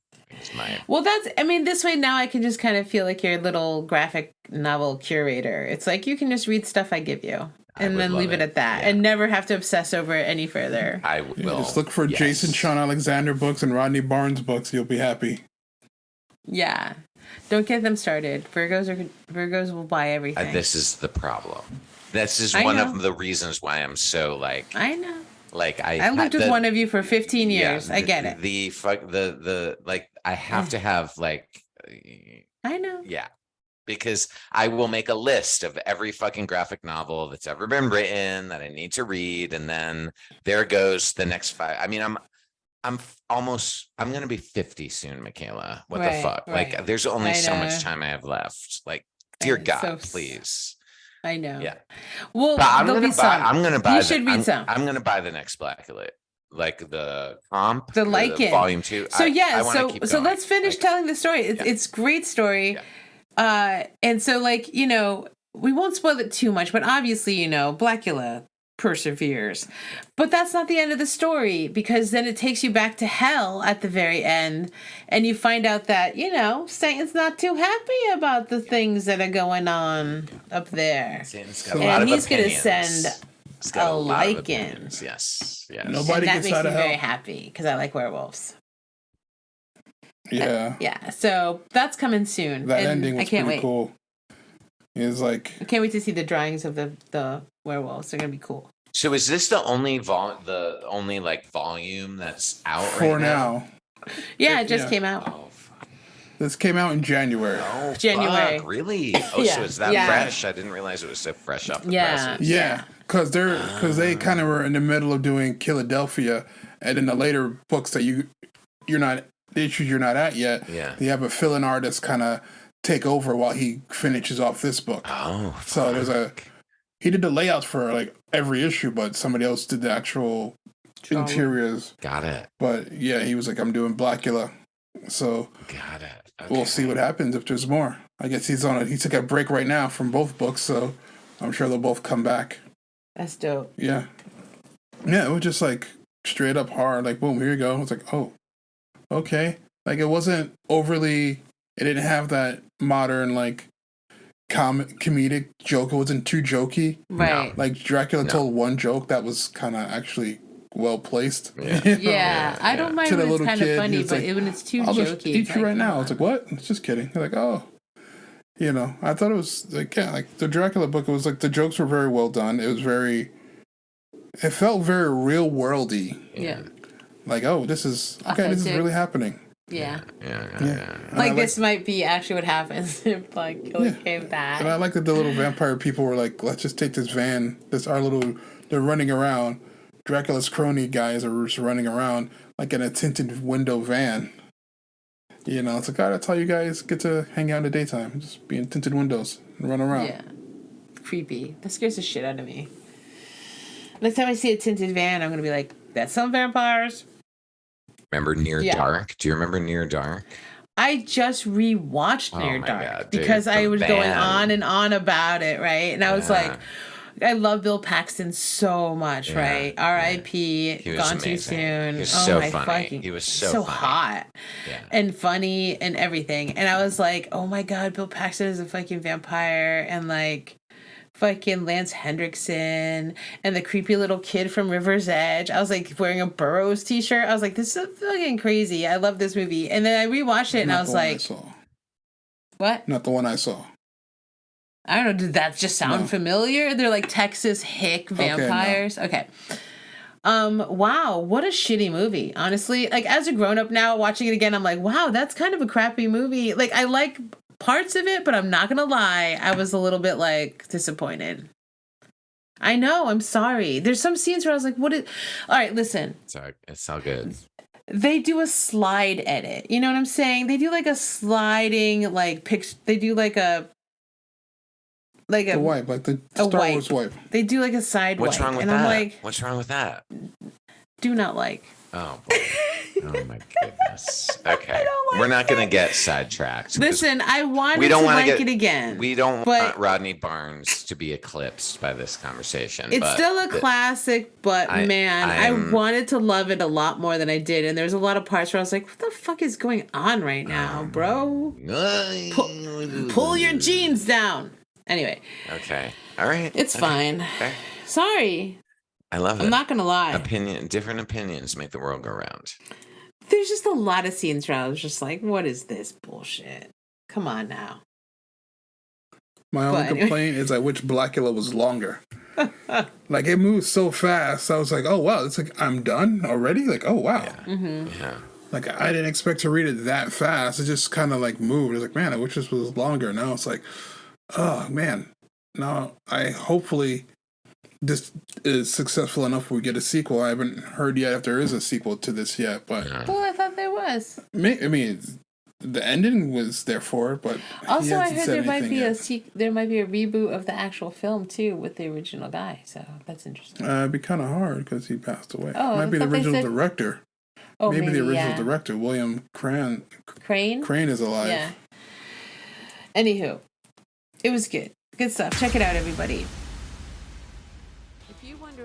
Well, this way now I can just kind of feel like your little graphic novel curator. It's like you can just read stuff I give you and then leave it at that and never have to obsess over it any further. I will. Just look for Jason Sean Alexander books and Rodney Barnes books. You'll be happy. Yeah. Don't get them started. Virgos will buy everything. This is the problem. This is one of the reasons why I'm so like. I know. Like I lived with one of you for 15 years. I get it. The I have to have like. I know. Yeah, because I will make a list of every fucking graphic novel that's ever been written that I need to read, and then there goes the next 5. I mean, I'm gonna be 50 soon, Michaela. What the fuck? Right. Like, there's only so much time I have left. Like, dear God, please. I know. Yeah. Well, I'm gonna buy. You should read some. I'm gonna buy the next Blacula, like the comp, the Lycan, volume 2. So so let's finish telling the story. It's great story. And so we won't spoil it too much, but obviously Blacula perseveres, but that's not the end of the story, because then it takes you back to hell at the very end, and you find out that Satan's not too happy about the things that are going on up there. Satan's got a lot of he's going to opinions. send a Lycan. Yes. Nobody and that gets makes out me of hell. very happy because I like werewolves. Yeah. So that's coming soon. That and ending was pretty cool. It's like, I can't wait to see the drawings of the werewolves. They're gonna be cool. So is this the only volume that's out for right now? Yeah, it just came out. Oh, this came out in January. Oh, January. Fuck, really? Oh, so it's that fresh? I didn't realize it was so fresh off the presses. Yeah, because they kind of were in the middle of doing Killadelphia, and in the later books that you're not at yet. Yeah, they have a fill-in artist kind of take over while he finishes off this book. Oh, so he did the layouts for like every issue, but somebody else did the actual interiors. Got it. But yeah, he was like, I'm doing Blacula. So got it. Okay. We'll see what happens if there's more. I guess he took a break right now from both books, so I'm sure they'll both come back. That's dope. Yeah. Yeah, it was just like straight up hard, like boom, here you go. I was like, oh, okay. Like it wasn't overly, it didn't have that modern like comedic joke. It wasn't too jokey. Right. Like Dracula told one joke that was kind of actually well placed. Yeah. Yeah. I don't mind when it's kind of funny, but when it's too I'll jokey. Just eat you right now. I was like, what? It's just kidding. They're like, oh. You know, I thought it was like, yeah, like the Dracula book, it was like the jokes were very well done. It felt very real worldy. Yeah. Like, oh, this is really happening. Yeah. Yeah. Like this might be actually what happens if like Killer came back. And I like that the little vampire people were like, let's just take this van. They're running around. Dracula's crony guys are just running around like in a tinted window van. You know, it's like, oh, that's how you guys get to hang out in the daytime. Just be in tinted windows and run around. Yeah. Creepy. That scares the shit out of me. Next time I see a tinted van, I'm going to be like, that's some vampires. Remember Near Dark? Do you remember Near Dark? I just rewatched Near Dark God, because dude, I was going van. on and on about it, right? And I was like, I love Bill Paxton so much, right? R.I.P. Gone too soon. He was so funny. He was so funny. Hot and funny and everything. And I was like, oh my God, Bill Paxton is a fucking vampire. And like, fucking Lance Hendrickson and the creepy little kid from River's Edge. I was like wearing a Burroughs t-shirt. I was like, this is fucking crazy. I love this movie. And then I rewatched it and I was like, what? Not the one I saw. I don't know. Did that just sound familiar? They're like Texas hick vampires. Okay. Wow. What a shitty movie. Honestly, like as a grown up now watching it again, I'm like, wow, that's kind of a crappy movie. Like I like parts of it, but I'm not gonna lie, I was a little bit like disappointed. I know, I'm sorry. There's some scenes where I was like, all right, listen. It's all good. They do a slide edit. You know what I'm saying? They do like a sliding like picture. They do like a wipe, like the Star Wars wipe. They do like a side wipe. What's wrong with that? I'm like, what's wrong with that? Do not like. Oh boy. Oh my goodness. Okay. We're not going to get sidetracked. Listen, I wanted to like it again. We don't want Rodney Barnes to be eclipsed by this conversation. It's still a classic, but I wanted to love it a lot more than I did. And there's a lot of parts where I was like, what the fuck is going on right now, bro? Pull your jeans down. Anyway. Okay. All right. It's fine. Okay. Sorry. I love it. I'm not going to lie. Different opinions make the world go round. There's just a lot of scenes where I was just like, what is this bullshit? Come on now. My only complaint is I wish Blacula was longer. Like, it moves so fast. I was like, oh, wow. It's like, I'm done already? Like, oh, wow. Yeah. Like, I didn't expect to read it that fast. It just kind of, like, moved. I was like, man, I wish this was longer. Now it's like, oh, man. Now, hopefully this is successful enough we get a sequel. I haven't heard yet if there is a sequel to this yet, but well, I thought there was. I mean, the ending was there for it, but also I heard there might be there might be a reboot of the actual film too with the original guy. So that's interesting. It'd be kind of hard because he passed away. Oh, might be the original director. Oh, maybe the original director, William Crane. Crane is alive. Yeah. Anywho, it was good. Good stuff. Check it out, everybody.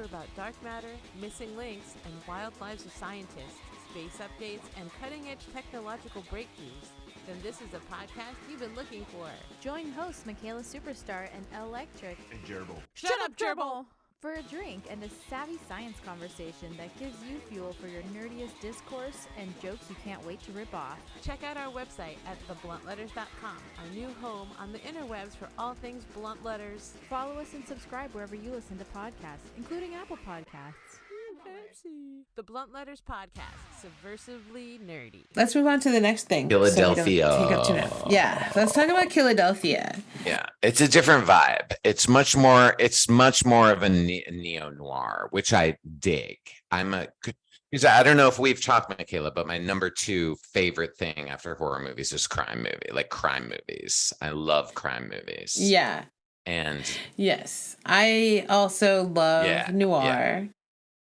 About dark matter, missing links, and wild lives of scientists, space updates, and cutting-edge technological breakthroughs, then this is a podcast you've been looking for. Join hosts Michaela Superstar and Electric and Gerbil. Shut up, Gerbil! For a drink and a savvy science conversation that gives you fuel for your nerdiest discourse and jokes you can't wait to rip off. Check out our website at thebluntletters.com, our new home on the interwebs for all things blunt letters. Follow us and subscribe wherever you listen to podcasts, including Apple Podcasts. Fancy. The Blunt Letters Podcast, subversively nerdy. Let's move on to the next thing. Killadelphia. Yeah, let's talk about Killadelphia. Yeah, it's a different vibe. It's much more of a neo-noir, which I dig. Because I don't know if we've talked, Michaela, but my number 2 favorite thing after horror movies is crime movies. I love crime movies. Yeah. And yes, I also love noir. Yeah.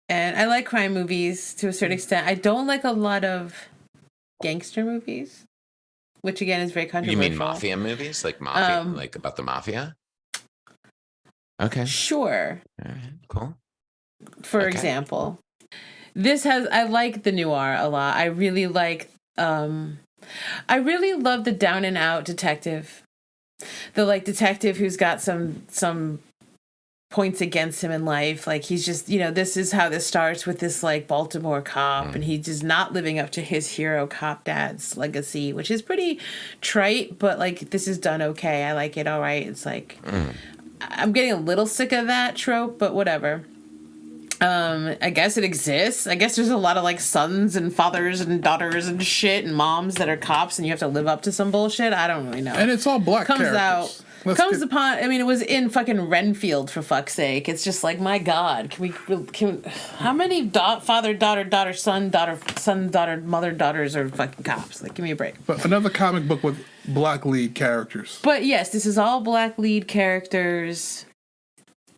And I like crime movies to a certain extent. I don't like a lot of gangster movies, which again is very controversial. You mean mafia movies? Like mafia, like about the mafia? Okay. Sure. All right, cool. For example, I like the noir a lot. I really like, I really love the down and out detective. The detective who's got some points against him in life. Like he's just, this is how this starts with this Baltimore cop and he's just not living up to his hero cop dad's legacy, which is pretty trite, but this is done okay. I like it. All right. It's I'm getting a little sick of that trope, but whatever. I guess it exists. I guess there's a lot of like sons and fathers and daughters and shit and moms that are cops, and you have to live up to some bullshit. I don't really know. And it's all black characters. I mean, it was in fucking Renfield, for fuck's sake. It's just like, my God, can we how many father, daughter, son, daughter, mother, daughters are fucking cops? Like, give me a break. But another comic book with black lead characters. But yes, this is all black lead characters.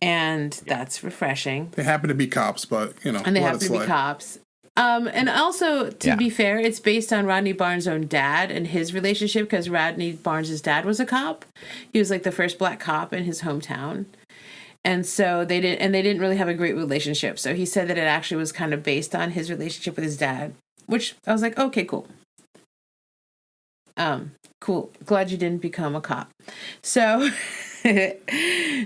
And that's refreshing. They happen to be cops, but, you know. And they happen to be cops. And also, to be fair, it's based on Rodney Barnes' own dad and his relationship, because Rodney Barnes' dad was a cop. He was like the first black cop in his hometown. And so they didn't really have a great relationship. So he said that it actually was kind of based on his relationship with his dad, which I was like, okay, cool. Cool. Glad you didn't become a cop. So...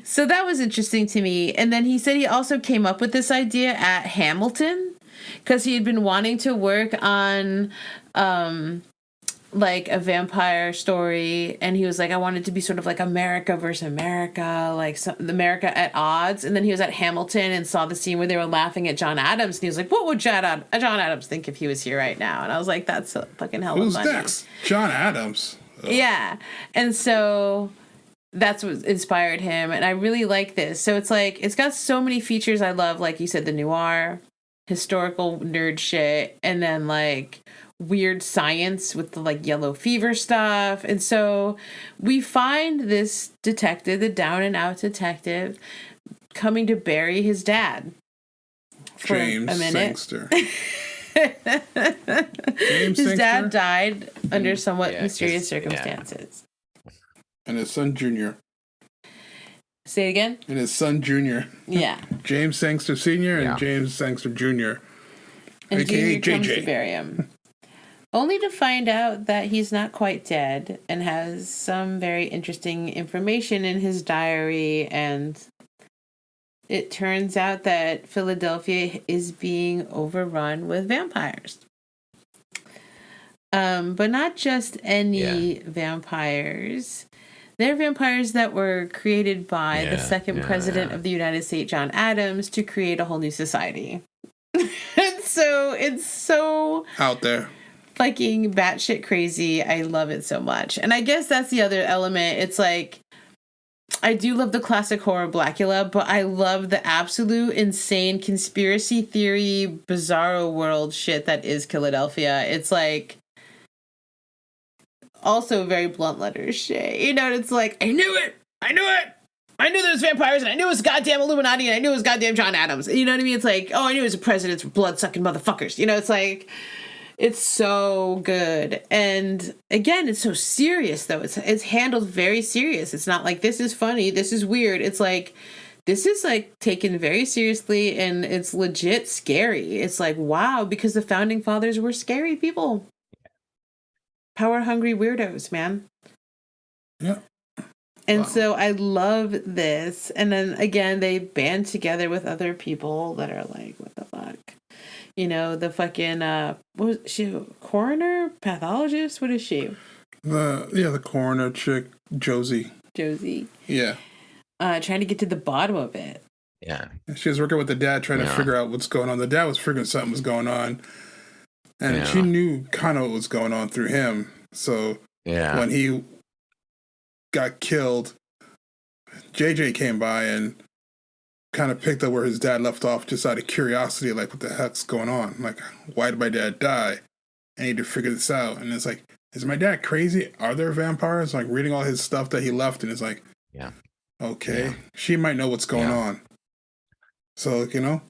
So that was interesting to me. And then he said he also came up with this idea at Hamilton because he had been wanting to work on like a vampire story, and he was like, I wanted to be sort of like America versus America, like America at odds. And then he was at Hamilton and saw the scene where they were laughing at John Adams, and he was like, what would John Adams think if he was here right now? And I was like, that's a fucking hell of money. Who's next? John Adams. Ugh. Yeah. And so that's what inspired him, and I really like this. So it's like, it's got so many features I love, like you said, the noir, historical nerd shit, and then like weird science with the like yellow fever stuff. And so we find this detective, the down and out detective, coming to bury his dad for James a minute. Sangster. His dad died under somewhat mysterious circumstances. And his son, Junior. Say it again? And his son, Junior. Yeah. James Sangster Sr. and James Sangster Jr. And a.k.a. Junior comes to JJ. bury him. Only to find out that he's not quite dead and has some very interesting information in his diary. And it turns out that Philadelphia is being overrun with vampires. But not just any vampires. They're vampires that were created by the second president of the United States, John Adams, to create a whole new society. And so it's so out there, fucking batshit crazy. I love it so much. And I guess that's the other element. It's like, I do love the classic horror Blacula, but I love the absolute insane conspiracy theory, bizarro world shit that is Killadelphia. It's like, also very blunt letters shit. You know, it's like, I knew it! I knew there was vampires, and I knew it was goddamn Illuminati, and I knew it was goddamn John Adams. You know what I mean? It's like, oh, I knew it was the president's blood-sucking motherfuckers. You know, it's like, it's so good. And again, it's so serious, though. It's handled very serious. It's not like, this is funny, this is weird. It's like, this is like taken very seriously, and it's legit scary. It's like, wow, because the founding fathers were scary people. Power-hungry weirdos, man. Yeah. And so I love this. And then, again, they band together with other people that are like, what the fuck? You know, the fucking, what was she, coroner? Pathologist? What is she? The coroner chick, Josie. Yeah. Trying to get to the bottom of it. Yeah. She was working with the dad trying to figure out what's going on. The dad was figuring something was going on. And she knew kind of what was going on through him. So when he got killed, JJ came by and kind of picked up where his dad left off just out of curiosity, like, what the heck's going on? Like, why did my dad die? I need to figure this out. And it's like, is my dad crazy? Are there vampires? Like, reading all his stuff that he left, and it's like, okay, she might know what's going on. So, you know,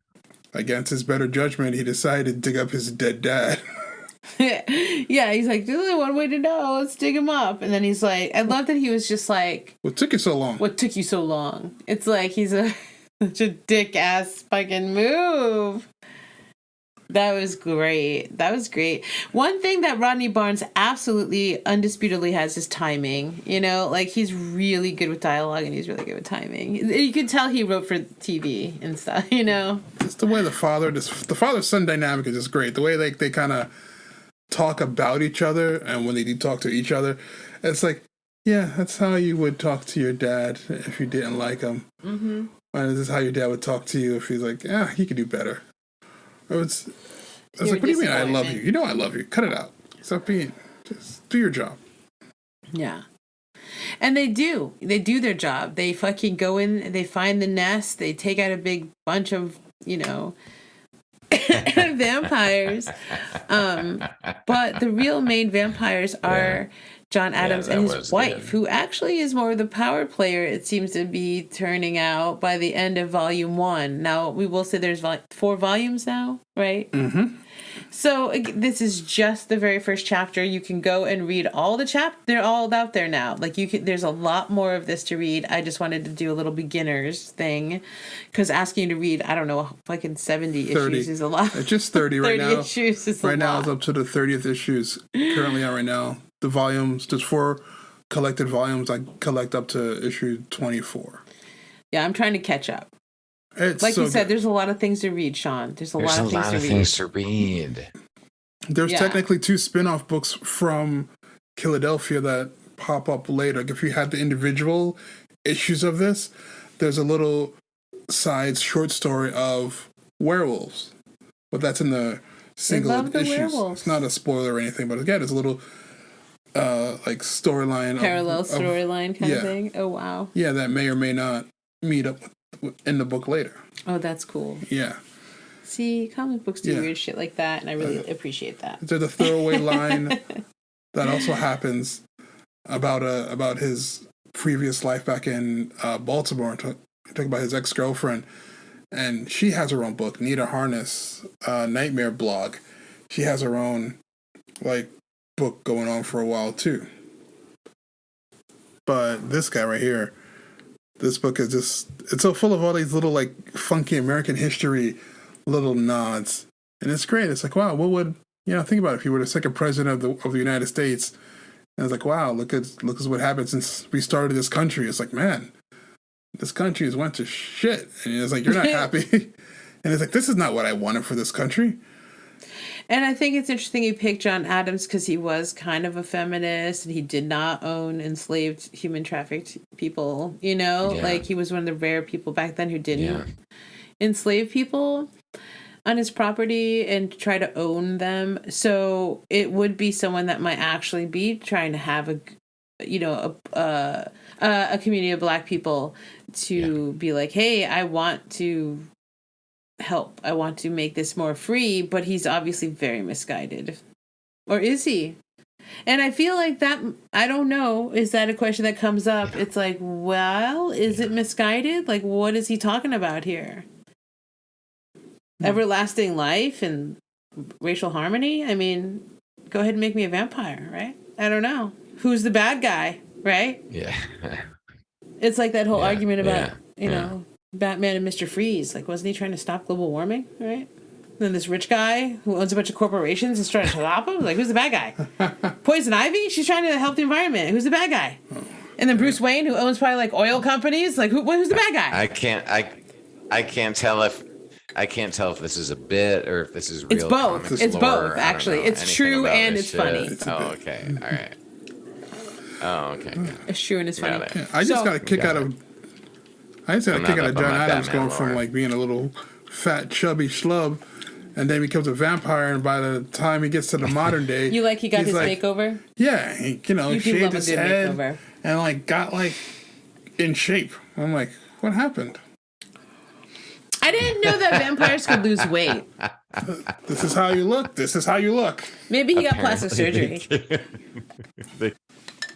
against his better judgment, he decided to dig up his dead dad. Yeah, he's like, there's only one way to know. Let's dig him up. And then he's like, I love that he was just like, what took you so long? What took you so long? It's like he's such a dick-ass fucking move. That was great. One thing that Rodney Barnes absolutely, undisputedly has is timing. You know, like, he's really good with dialogue, and he's really good with timing. You can tell he wrote for TV and stuff, you know? It's the way the father-son dynamic is just great. The way they kind of talk about each other, and when they do talk to each other, it's like, Yeah, that's how you would talk to your dad if you didn't like him. Mm-hmm. And this is how your dad would talk to you if he's like, "Yeah, he could do better." I was like, "What do you mean I love you? You know I love you. Cut it out. Stop being. Just do your job." Yeah. And they do their job. They fucking go in, they find the nest, they take out a big bunch of, vampires. But the real main vampires are John Adams and his wife, who actually is more of the power player, it seems to be turning out by the end of volume 1. Now, we will say there's 4 volumes now, right? Mm-hmm. So this is just the very first chapter. You can go and read all the They're all out there now. Like there's a lot more of this to read. I just wanted to do a little beginners thing, because asking you to read, I don't know, fucking 70 issues is a lot. It's just 30 right 30 now. issues is a lot. Right now, it's up to the 30th issues currently out right now. The volumes, there's 4 collected volumes. I collect up to issue 24. Yeah, I'm trying to catch up. It's like so you said, good. There's a lot of things to read, Sean. There's a lot of things to read. There's technically 2 spin-off books from Killadelphia that pop up later. Like if you had the individual issues of this, there's a little side short story of werewolves. But that's in the single issues. Werewolves. It's not a spoiler or anything, but again, it's a little like storyline. Parallel storyline kind of thing. Oh, wow. Yeah, that may or may not meet up in the book later. Oh, that's cool. Yeah. See, comic books do weird shit like that, and I really appreciate that. There's a throwaway line that also happens about his previous life back in Baltimore. Talk about his ex-girlfriend, and she has her own book, Nita Harness, Nightmare Blog. She has her own book going on for a while too. But this guy right here, this book is it's so full of all these little funky American history little nods, and it's great. It's like, wow, what would think about it if you were the second president of the United States, and it's like, wow, look at what happened since we started this country. It's like, man, this country has went to shit, and it's like, you're not happy. And it's like, this is not what I wanted for this country. And I think it's interesting you picked John Adams because he was kind of a feminist, and he did not own enslaved human trafficked people, like he was one of the rare people back then who didn't enslave people on his property and try to own them. So it would be someone that might actually be trying to have a community of Black people to be like, hey, I want to help. I want to make this more free, but he's obviously very misguided. Or is he? And I feel like that, I don't know, is that a question that comes up? It's like, well, is it misguided? Like, what is he talking about here? Everlasting life and racial harmony? I mean, go ahead and make me a vampire, right? I don't know. Who's the bad guy, right? Yeah. It's like that whole argument about, Batman and Mr. Freeze. Like, wasn't he trying to stop global warming, right? Then this rich guy who owns a bunch of corporations is trying to stop him. Like, who's the bad guy? Poison Ivy? She's trying to help the environment. Who's the bad guy? And then Bruce Wayne, who owns probably oil companies. Like, who's the bad guy? I can't tell if this is a bit or if this is real. It's both. It's both, actually. It's true and it's funny. Oh, okay. All right. Oh, okay. It's true and it's funny. Yeah, I just got a kick out of John Adams going from being a little fat, chubby schlub, and then becomes a vampire. And by the time he gets to the modern day, he got his makeover. Yeah, he shaved his head makeover. And got in shape. I'm like, what happened? I didn't know that vampires could lose weight. This is how you look. This is how you look. Maybe he got plastic surgery.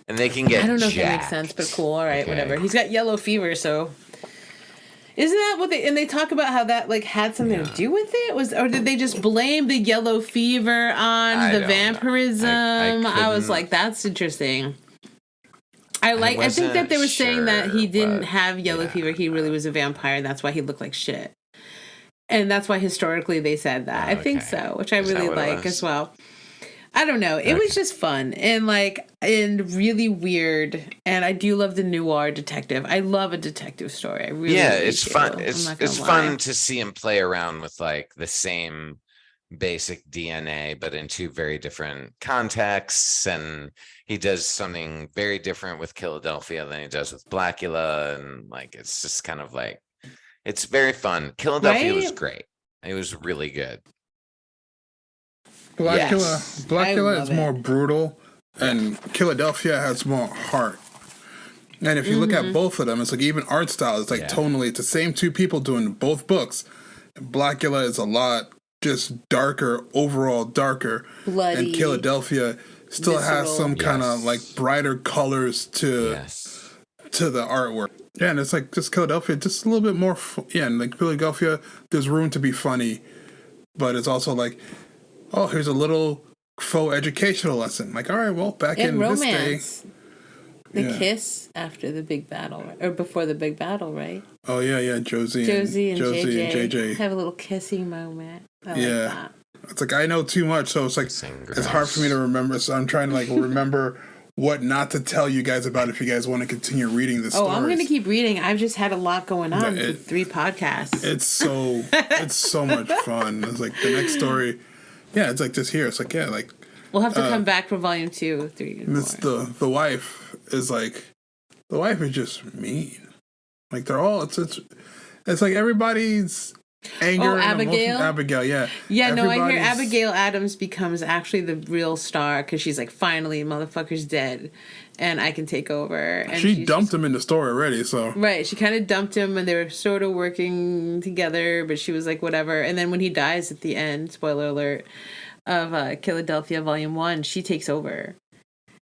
And they can get. I don't know if that makes sense, but cool. All right, whatever. He's got yellow fever, so. Isn't that what they talk about how that had something to do with it? Or did they just blame the yellow fever on the vampirism? I was like, that's interesting. I think that they were saying that he didn't have yellow fever. He really was a vampire. And that's why he looked like shit. And that's why historically they said that. I think so, which I really like as well. I don't know. It was just fun and really weird. And I do love the noir detective. I love a detective story. I really it's fun. It's fun to see him play around with the same basic DNA, but in two very different contexts. And he does something very different with Killadelphia than he does with Blacula. And like, it's just kind of like, it's very fun. Killadelphia was Right? great. It was really good. Blacula is it. more brutal, and Killadelphia has more heart. And if you look at both of them, it's like even art style is like tonally, it's the same two people doing both books. Blacula is a lot just darker, overall darker. Bloody. And Killadelphia still has some kind of like brighter colors to the artwork. Yeah, and it's like just Killadelphia, just a little bit more. And like Philadelphia, there's room to be funny, but it's also like, oh, here's a little faux educational lesson. Like, all right, well, back And in romance. this day. The kiss after the big battle, or before the big battle, right? Oh, yeah, Josie and JJ have a little kissy moment. I like yeah. that. It's like, I know too much, so it's like, it's hard for me to remember, so I'm trying to like remember what not to tell you guys about if you guys want to continue reading this story. Oh, I'm going to keep reading. I've just had a lot going on with 3 podcasts. It's so much fun. It's like the next story, yeah, it's like just here. It's like, yeah, like, we'll have to come back for volume 2, 3, and 4. It's the wife is like, the wife is just mean. Like they're all, it's like everybody's anger. Oh, Abigail? Abigail, yeah. Yeah, no, I hear Abigail Adams becomes actually the real star because she's like, finally, motherfucker's dead, and I can take over. And she dumped him in the story already, so. Right, she kind of dumped him, and they were sort of working together, but she was like, whatever. And then when he dies at the end, spoiler alert, of Killadelphia Volume 1, she takes over.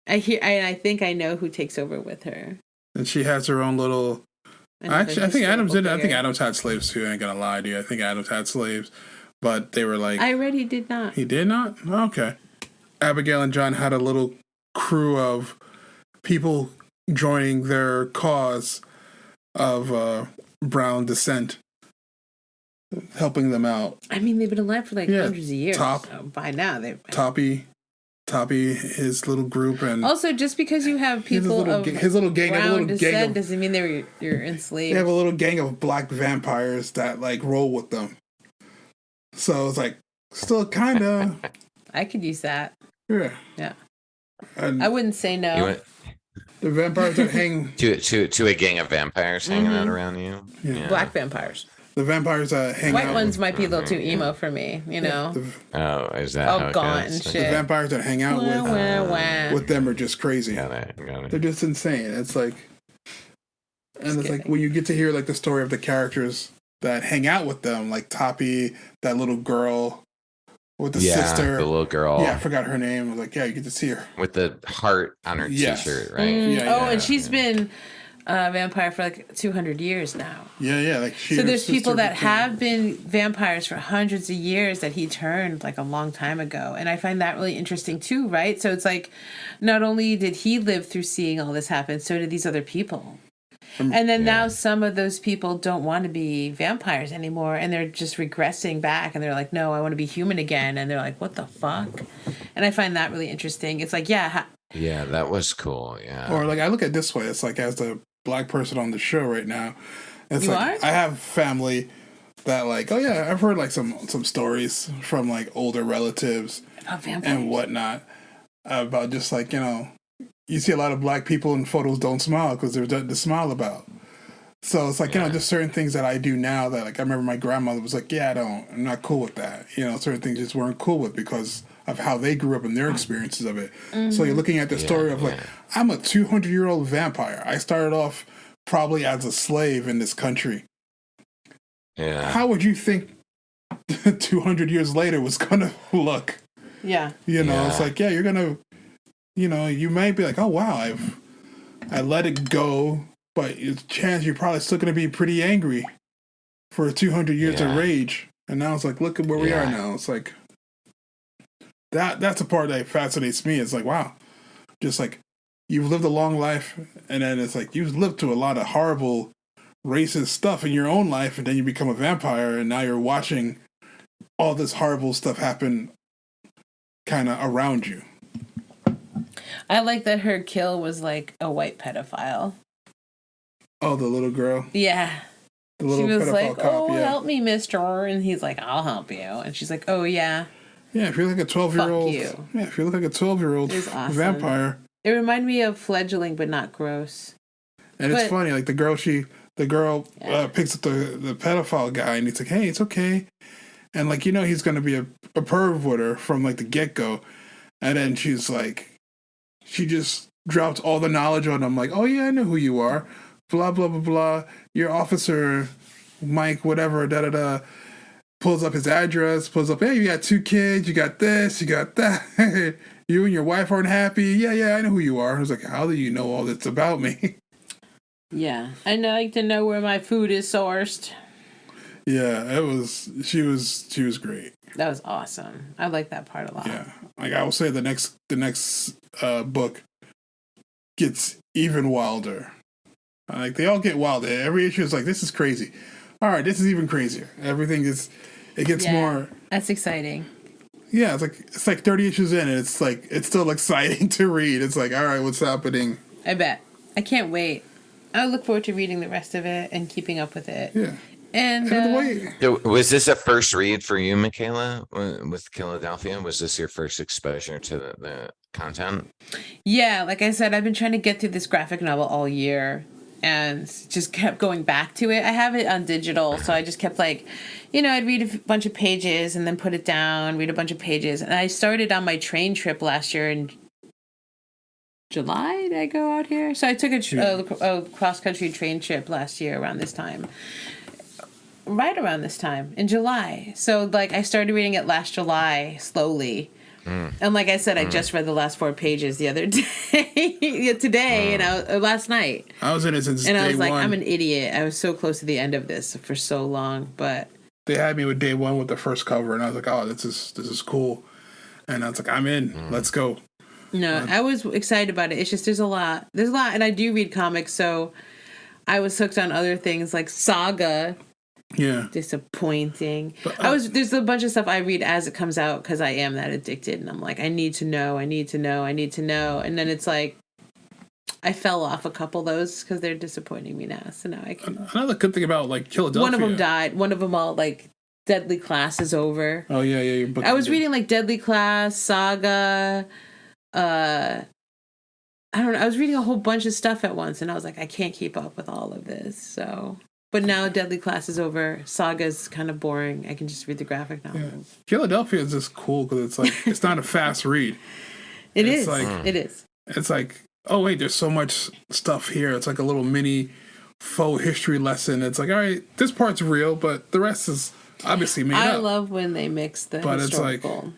I think I know who takes over with her. And she has her own little. Actually, I think Adams did. I think Adams had slaves too. I ain't gonna lie to you. I think Adams had slaves, but they were like. I read he did not. He did not? Okay. Abigail and John had a little crew of people joining their cause of Brown descent, helping them out. I mean, they've been alive for like hundreds of years. So by now, they've. Toppy, his little group, and also just because you have people his little gang, brown descent doesn't mean you're enslaved. They have a little gang of black vampires that like roll with them. So it's like still kind of. I could use that. Yeah. And I wouldn't say no. The vampires that hang to a gang of vampires hanging out around you. Yeah. Black vampires. The vampires that hang White out. ones might be a little too emo for me, you know. Is that all gaunt and shit? The vampires that hang out with them are just crazy. Got it. They're just insane. It's like, and it's like when you get to hear like the story of the characters that hang out with them, like Toppy, that little girl with the sister, the little girl. Yeah, I forgot her name. I was like, yeah, you get to see her with the heart on her t-shirt, right? And she's been a vampire for like 200 years now. Yeah, like so there's people that have been vampires for hundreds of years that he turned like a long time ago, and I find that really interesting too, right? So it's like not only did he live through seeing all this happen, so did these other people. And then now some of those people don't want to be vampires anymore, and they're just regressing back, and they're like, no, I want to be human again, and they're like, what the fuck? And I find that really interesting. It's like, yeah, that was cool. Yeah. Or like I look at it this way, it's like as a black person on the show right now, it's you like are? I have family that like, oh yeah, I've heard like some stories from like older relatives and whatnot about just like, you know, you see a lot of black people in photos don't smile because there's nothing to smile about. So it's like, you know, just certain things that I do now that like I remember my grandmother was like, yeah, I'm not cool with that. You know, certain things just weren't cool with because of how they grew up and their experiences of it. So you're looking at the story of like, I'm a 200-year-old vampire. I started off probably as a slave in this country. Yeah. How would you think 200 years later was gonna look? Yeah. You know, it's like, you're gonna, you know, you might be like, oh wow, I let it go, but it's a chance you're probably still gonna be pretty angry for 200 years of rage. And now it's like, look at where we are now. It's like that's a part that fascinates me. It's like, wow, just like you've lived a long life, and then it's like you've lived through a lot of horrible racist stuff in your own life, and then you become a vampire, and now you're watching all this horrible stuff happen kind of around you. I like that her kill was like a white pedophile. Oh, the little girl? Yeah. The little she was pedophile like, cop, oh, help me, mister. And he's like, I'll help you. And she's like, oh, yeah. Yeah, if you're like a 12-year-old. Yeah, if you look like a 12-year-old awesome. vampire. It reminded me of fledgling, but not gross. And it's funny, like the girl picks up the pedophile guy, and he's like, "Hey, it's okay," and like he's gonna be a perv with her from like the get go, and then she's like, she just drops all the knowledge on him, like, "Oh yeah, I know who you are, blah blah blah blah. You're Officer Mike, whatever, da da da." Pulls up his address, hey, you got 2 kids, you got this, you got that. You and your wife aren't happy. Yeah, I know who you are. I was like, how do you know all this about me? Yeah, I like to know where my food is sourced. Yeah, she was great. That was awesome. I like that part a lot. Yeah, like I will say, the next book gets even wilder. Like they all get wilder. Every issue is like, this is crazy. All right, this is even crazier. It gets more. That's exciting. Yeah, it's like 30 issues in, and it's still exciting to read. It's like, all right, what's happening? I bet. I can't wait. I look forward to reading the rest of it and keeping up with it. Yeah. And So was this a first read for you, Michaela, with Killadelphia? Was this your first exposure to the content? Yeah, like I said, I've been trying to get through this graphic novel all year and just kept going back to it. I have it on digital, so I just kept I'd read a bunch of pages and then put it down, read a bunch of pages. And I started on my train trip last year in July. Did I go out here? So I took a cross-country train trip last year around this time. Right around this time, in July. So, I started reading it last July, slowly. And like I said, I just read the last 4 pages the other day, today, and last night. I was in it since day one. And I was like, I'm an idiot. I was so close to the end of this for so long, but... They had me with day one with the first cover, and I was like, oh, this is cool. And I was like, I'm in. Let's go. No, I was excited about it. It's just there's a lot, and I do read comics, so I was hooked on other things like Saga. Yeah. Disappointing. But, there's a bunch of stuff I read as it comes out because I am that addicted, and I'm like, I need to know. And then it's like I fell off a couple of those because they're disappointing me now. So now I can. Another good thing about Killadelphia. One of them died. One of them all Deadly Class is over. Oh yeah. Your book I was reading Deadly Class, Saga. I don't know. I was reading a whole bunch of stuff at once, and I was like, I can't keep up with all of this. So. But now Deadly Class is over. Saga's kind of boring. I can just read the graphic novel. Yeah. Killadelphia is just cool because it's it's not a fast read. It is. It's like, oh wait, there's so much stuff here. It's like a little mini faux history lesson. It's like, all right, this part's real, but the rest is obviously made up. I love when they mix the historical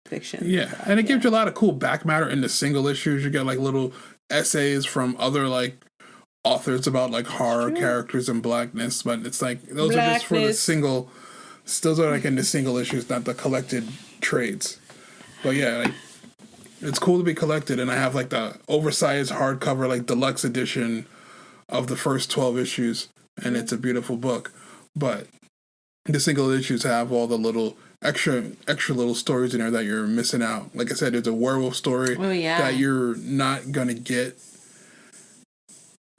fiction. Yeah, stuff. And it gives you a lot of cool back matter in the single issues. You get little essays from other authors about horror characters and blackness, but it's those are just for the single. Those are in the single issues, not the collected trades. But yeah, it's cool to be collected, and I have the oversized hardcover deluxe edition of the first 12 issues, and it's a beautiful book. But the single issues have all the little extra little stories in there that you're missing out. Like I said, there's a werewolf story that you're not gonna get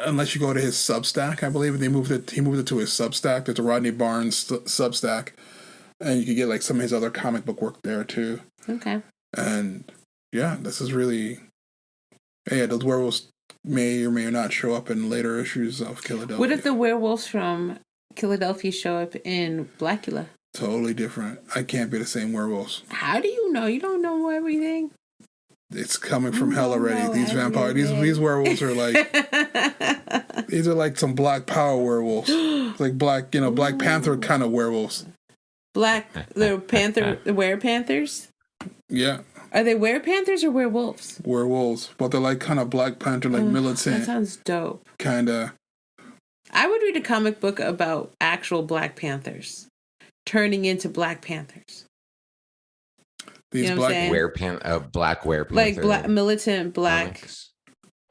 unless you go to his Substack. I believe he moved it to his Substack. There's a Rodney Barnes Substack, and you can get some of his other comic book work there too. Okay. And yeah, this is really those werewolves may or may not show up in later issues of Killadelphia. What if the werewolves from Killadelphia show up in Blacula? Totally different. I can't be the same werewolves. How do you know? You don't know everything. It's coming from hell already. These vampires, these werewolves are these are some Black Power werewolves, Black Panther kind of werewolves. The werepanthers. Yeah. Are they werepanthers or werewolves? Werewolves, but they're kind of Black Panther, militant. That sounds dope. Kinda. I would read a comic book about actual Black Panthers turning into Black Panthers. These Black Black militant black comics.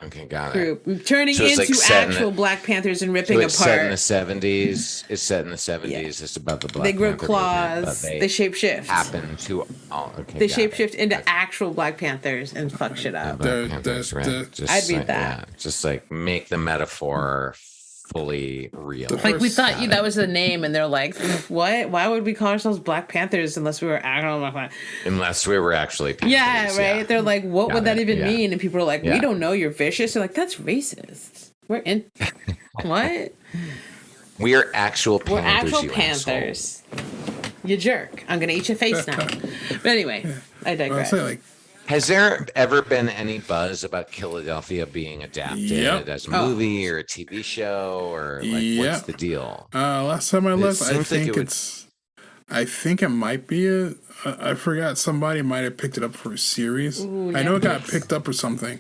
Okay, got group it. Turning into actual Black Panthers and ripping apart. Set in the 70s. It's set in the 70s. Yeah. It's about the Black. They grow Panther claws. They shapeshift. Happen to all. Okay, they shapeshift into actual Black Panthers and fuck shit up. I'd read that. Yeah, just make the metaphor fully real. Like we thought about that it. was the name, and they're like, "What? Why would we call ourselves Black Panthers unless we were acting like that?" Unless we were actually Panthers, Yeah, right. They're like, "What Got would that it, even yeah. mean?" And people are like, "We Yeah. don't know. You're vicious." They're like, "That's racist." We're in what? We are actual We're Panthers. actual you Panthers. You jerk! I'm gonna eat your face now. But anyway, I I'll digress. say like, Has there ever been any buzz about Killadelphia being adapted Yep. as a movie or a TV show, or like what's Yep. the deal? last time I looked, I seems like think it would- I think it might be I forgot, somebody might have picked it up for a series. Ooh, I know it got Netflix. picked up or something,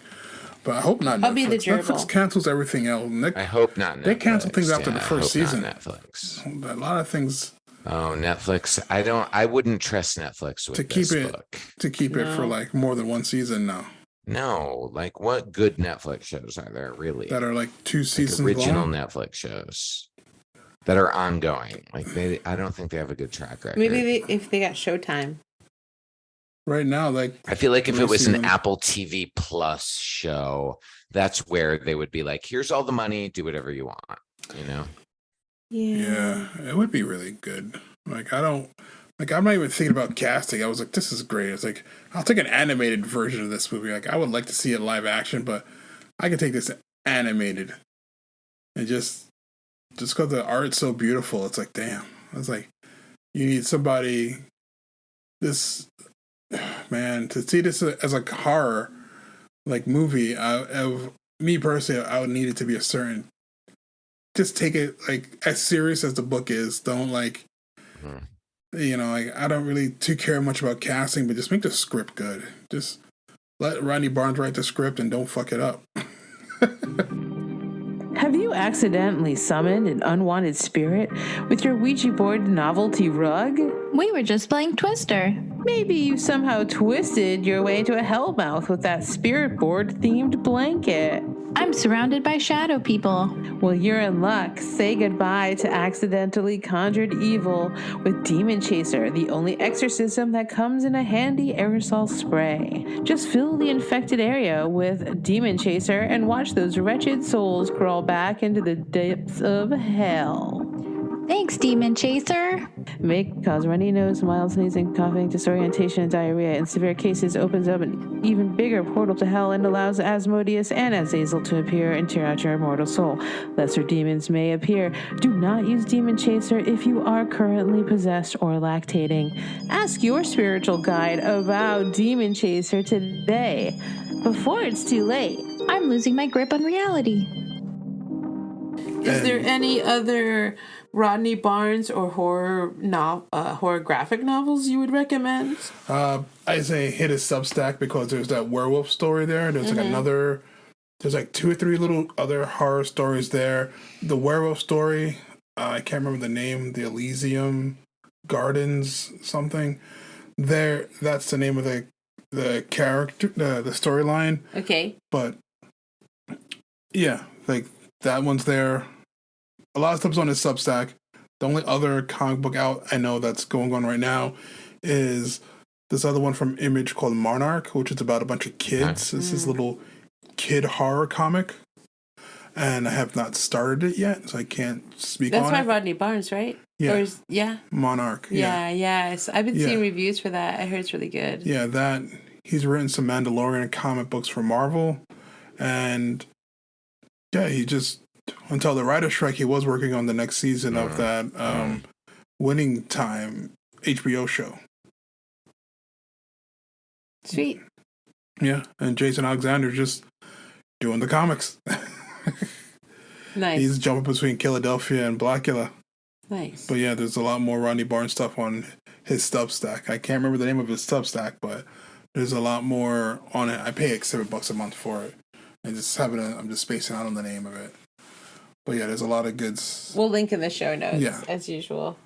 but I hope not. I'll be the Netflix. Netflix gerbil. cancels everything else. I hope not. Netflix. They cancel things after the I first hope not season. Netflix. A lot of things Oh, Netflix. I wouldn't trust Netflix with to keep this it book. it for like more than one season now. No, like what good Netflix shows are there really? That are like 2 Like seasons original long. Netflix shows that are ongoing. Like I don't think they have a good track record. Maybe if they got Showtime. Right now, like I feel like if it was an season. Apple TV Plus show, that's where they would be like, here's all the money, do whatever you want, you know? Yeah, it would be really good. Like I'm not even thinking about casting. I was like, this is great. It's like I'll take an animated version of this movie. Like I would like to see it live action, but I can take this animated. And just because the art's so beautiful, it's like, damn. I was like, you need somebody. This man to see this as a horror like movie. Me personally, I would need it to be a certain. Just take it like as serious as the book is. Don't like, like I don't really too care much about casting, but just make the script good. Just let Rodney Barnes write the script and don't fuck it up. Have you accidentally summoned an unwanted spirit with your Ouija board novelty rug? We were just playing Twister. Maybe you somehow twisted your way into a hellmouth with that spirit board themed blanket. I'm surrounded by shadow people. Well, you're in luck. Say goodbye to accidentally conjured evil with Demon Chaser, the only exorcism that comes in a handy aerosol spray. Just fill the infected area with Demon Chaser and watch those wretched souls crawl back into the depths of hell. Thanks, Demon Chaser. May cause runny nose, mild sneezing, coughing, disorientation, and diarrhea. In severe cases, opens up an even bigger portal to hell and allows Asmodeus and Azazel to appear and tear out your immortal soul. Lesser demons may appear. Do not use Demon Chaser if you are currently possessed or lactating. Ask your spiritual guide about Demon Chaser today, before it's too late. I'm losing my grip on reality. Is there any other Rodney Barnes or horror graphic novels you would recommend? I say hit his Substack because there's that werewolf story there. There's like there's like 2 or 3 little other horror stories there. The werewolf story, I can't remember the name, the Elysium Gardens something. That's the name of the character, the storyline. Okay. But yeah, like that one's there. A lot of stuff's on his Substack. The only other comic book out I know that's going on right now is this other one from Image called Monarch, which is about a bunch of kids. This is a little kid horror comic. And I have not started it yet, so I can't speak on it. That's by Rodney Barnes, right? Yeah. Monarch. Yeah. I've been seeing reviews for that. I heard it's really good. Yeah, he's written some Mandalorian comic books for Marvel. And yeah, he just, until the writer's strike, he was working on the next season of that Winning Time HBO show. Sweet. Yeah, and Jason Alexander's just doing the comics. Nice. He's jumping between Killadelphia and Blacula. Nice. But yeah, there's a lot more Rodney Barnes stuff on his Substack. I can't remember the name of his Substack, but there's a lot more on it. I pay like $7 a month for it. I'm just spacing out on the name of it. But yeah, there's a lot of goods. We'll link in the show notes, as usual.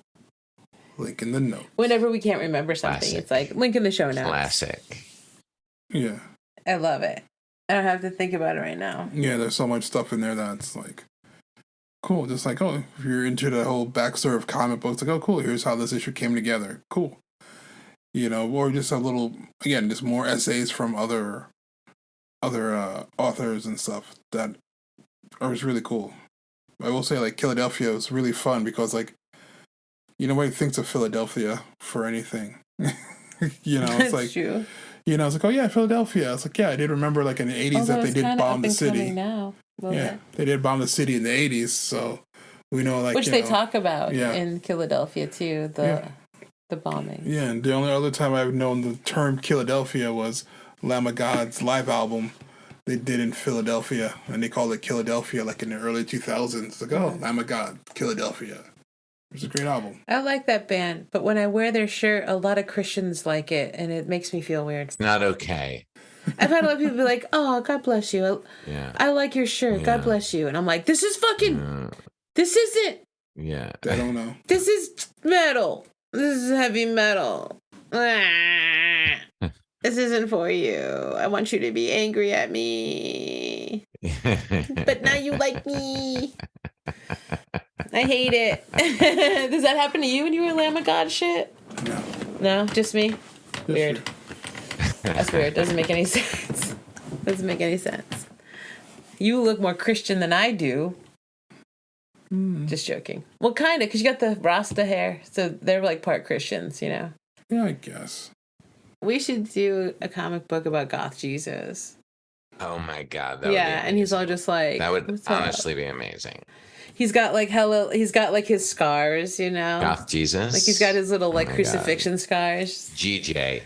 Link in the notes. Whenever we can't remember something, it's like, link in the show notes. Classic. Yeah. I love it. I don't have to think about it right now. Yeah, there's so much stuff in there that's like cool. Just like, if you're into the whole backstory of comic books, like, cool, here's how this issue came together. Cool. Or just a little, again, just more essays from other authors and stuff that are just really cool. I will say, like, Killadelphia was really fun because, like, nobody thinks of Philadelphia for anything. It's like, true. It's like, oh yeah, Philadelphia. It's like, yeah, I did remember, like, in the 80s that they did bomb the city. Now, they did bomb the city in the 80s, so we know, like, which they talk about in Philadelphia too. The bombing. Yeah, and the only other time I've known the term Killadelphia was Lamb of God's live album they did in Philadelphia, and they called it Killadelphia, like in the early 2000s. It's like, oh, Lamb of God, Killadelphia. It's a great album. I like that band, but when I wear their shirt, a lot of Christians like it, and it makes me feel weird. It's not okay. I've had a lot of people be like, "Oh, God bless you. I like your shirt. Yeah. God bless you." And I'm like, "This is fucking. This isn't. Yeah. I don't know. This is metal. This is heavy metal. This isn't for you. I want you to be angry at me, but now you like me." I hate it. Does that happen to you when you were Lamb of God shit? No. No? Just me? Weird. That's weird. Doesn't make any sense. Doesn't make any sense. You look more Christian than I do. Just joking. Well, kind of, because you got the Rasta hair. So they're like part Christians, Yeah, I guess. We should do a comic book about Goth Jesus. Oh my God. And he's all just like... That would honestly be amazing. He's got like his scars, Goth Jesus. Like he's got his little crucifixion scars. GJ.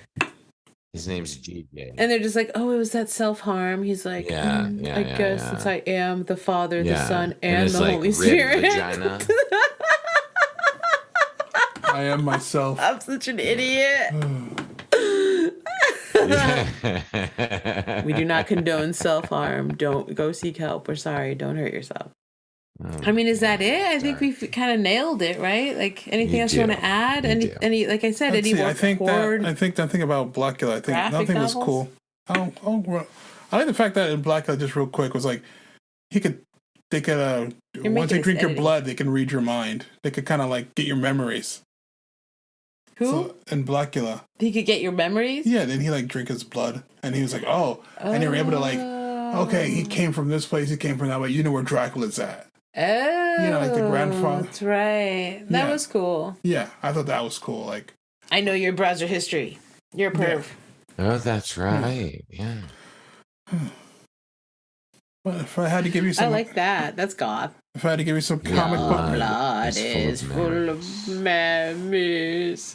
His name's GJ. And they're just like, oh, it was that self-harm. He's like, I guess since I am the Father, the Son, and the Holy Spirit. Vagina. I am myself. I'm such an idiot. We do not condone self-harm. Don't go seek help. We're sorry. Don't hurt yourself. I mean, is that it? I think we've kind of nailed it, right? Like, anything else you want to add? Any, like I said, any more I think that thing about Blacula, I think nothing was cool. I like the fact that in Blacula, just real quick, was like they could once they drink your blood, they can read your mind. They could kind of like get your memories. Who? So, in Blacula, he could get your memories. Yeah, then he like drink his blood, and he was like, and they were able to like, okay, he came from this place, he came from that way. You know where Dracula's at. Oh, like the grandfather. That's right. That was cool. Yeah, I thought that was cool. Like, I know your browser history. You're a perv. Oh, that's right. Yeah. But if I had to give you some, I like that. That's God. If I had to give you some comic book, blood is full of memories,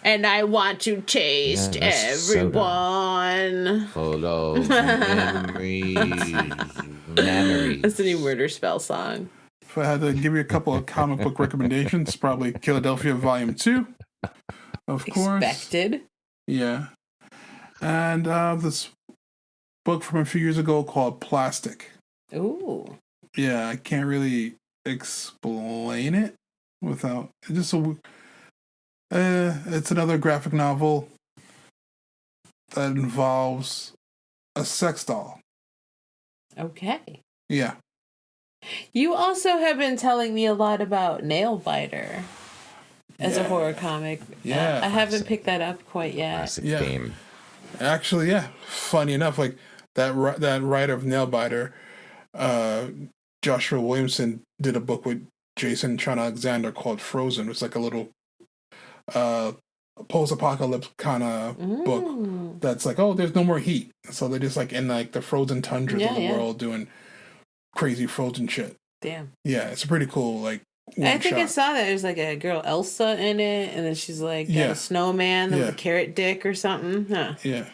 and I want to taste everyone. Full of memories. That's the new Murder Spell song. If I had to give you a couple of comic book recommendations, probably Killadelphia Volume 2, of course. Expected. Yeah. And this book from a few years ago called Plastic. Ooh. Yeah, I can't really explain it without... it's another graphic novel that involves a sex doll. Okay. Yeah. You also have been telling me a lot about Nailbiter as a horror comic. Yeah. I haven't picked that up quite yet. Classic theme. Actually, yeah. Funny enough, like that writer of Nailbiter, Joshua Williamson, did a book with Jason Tron Alexander called Frozen. It's like a little post-apocalypse kind of book that's like, oh, there's no more heat, so they're just like in like the frozen tundras of the world doing crazy frozen shit. Damn. Yeah, it's pretty cool. Like, I think I saw that there's like a girl Elsa in it, and then she's like got a snowman with a carrot dick or something. Huh. Yeah.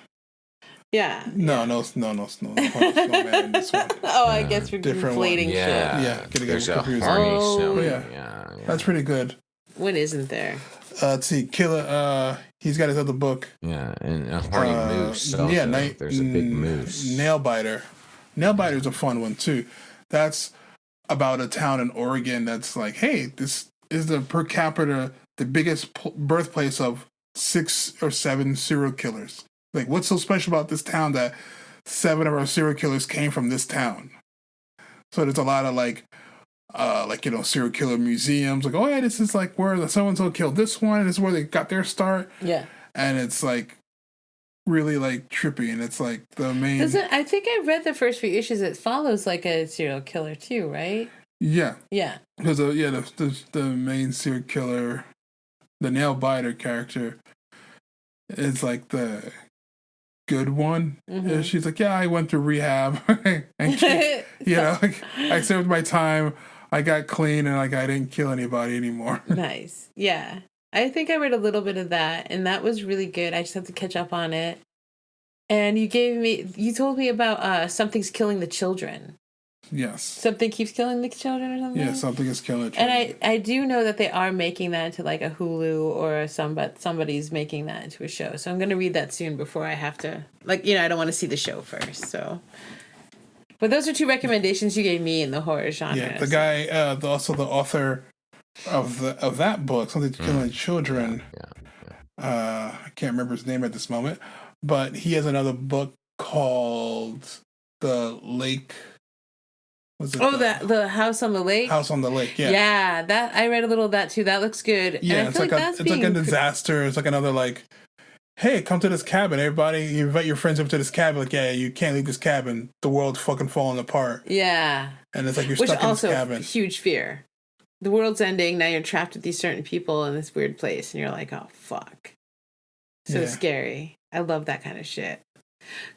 Yeah. No snowman in this one. Oh, I guess we're conflating shit. Yeah. There's a horny snowman. Yeah. That's pretty good. What isn't there? Let's see, he's got his other book. Yeah, and a horny moose. Also. Yeah, there's a big moose. Nailbiter. Nailbiter's a fun one too. That's about a town in Oregon that's like, hey, this is the per capita, the biggest birthplace of 6 or 7 serial killers. Like, what's so special about this town that 7 of our serial killers came from this town? So there's a lot of serial killer museums. Like, oh yeah, this is like where the so-and-so killed this one. This is where they got their start. Yeah. And it's like really like trippy, and it's like the main... I think I read the first few issues. It follows like a serial killer too, right? Yeah. Yeah. Because the main serial killer, the nail biter character, is like the good one. And she's like, yeah, I went through rehab, and like, I served my time. I got clean, and like I didn't kill anybody anymore. Nice. Yeah. I think I read a little bit of that, and that was really good. I just have to catch up on it. And you told me about Something's Killing the Children. Yes. Something keeps killing the children or something? Yeah, Something is killing the children. And I do know that they are making that into like a Hulu or somebody's making that into a show. So I'm going to read that soon before I have to, I don't want to see the show first. So, but those are 2 recommendations you gave me in the horror genre. Yeah, the guy, also the author of that book, Something to Killing Children. I can't remember his name at this moment, but he has another book called The Lake. The House on the Lake? House on the Lake, yeah. Yeah, that I read a little of that too. That looks good. Yeah, and I feel it's like a disaster. It's like another hey, come to this cabin, everybody. You invite your friends up to this cabin. Like, yeah, you can't leave this cabin. The world's fucking falling apart. Yeah. And it's like you're stuck in this cabin. Which also, huge fear. The world's ending. Now you're trapped with these certain people in this weird place. And you're like, oh, fuck. So scary. I love that kind of shit.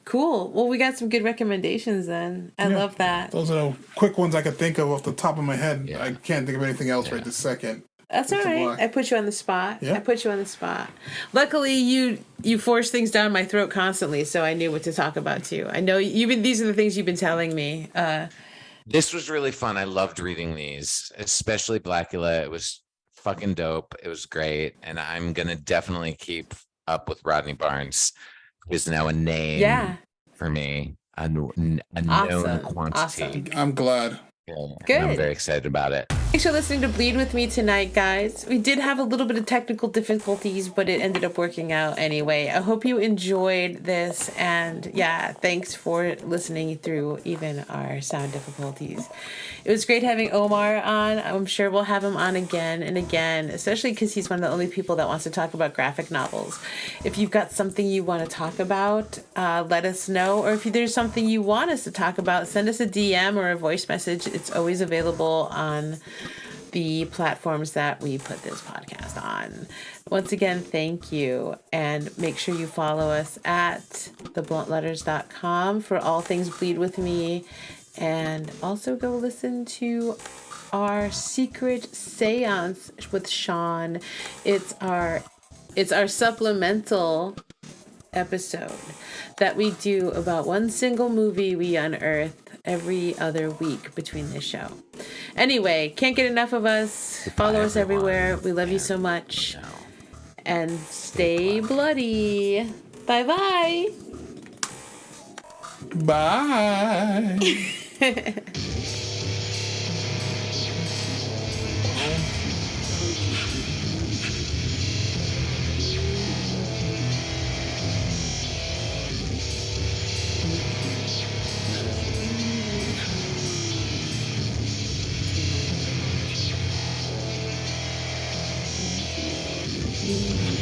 Cool. Well, we got some good recommendations then. I love that. Those are the quick ones I could think of off the top of my head. Yeah. I can't think of anything else right this second. That's all right. I put you on the spot. Yeah. I put you on the spot. Luckily, you force things down my throat constantly, so I knew what to talk about too. I know these are the things you've been telling me. This was really fun. I loved reading these, especially Blacula. It was fucking dope. It was great, and I'm gonna definitely keep up with Rodney Barnes. Is now a name for me, a known quantity. Awesome. I'm glad. Yeah, good. I'm very excited about it. Thanks for listening to Bleed With Me tonight, guys. We did have a little bit of technical difficulties, but it ended up working out anyway. I hope you enjoyed this, and thanks for listening through even our sound difficulties. It was great having Omar on. I'm sure we'll have him on again and again, especially because he's one of the only people that wants to talk about graphic novels. If you've got something you want to talk about, let us know. Or if there's something you want us to talk about, send us a DM or a voice message. It's always available on the platforms that we put this podcast on. Once again, thank you. And make sure you follow us at thebluntletters.com for all things Bleed With Me. And also go listen to our secret seance with Sean. It's our supplemental episode that we do about one single movie we unearth every other week between this show. Anyway, can't get enough of us. Follow us everywhere. We love you so much. And stay bloody. Bye-bye. Bye. Mm-hmm.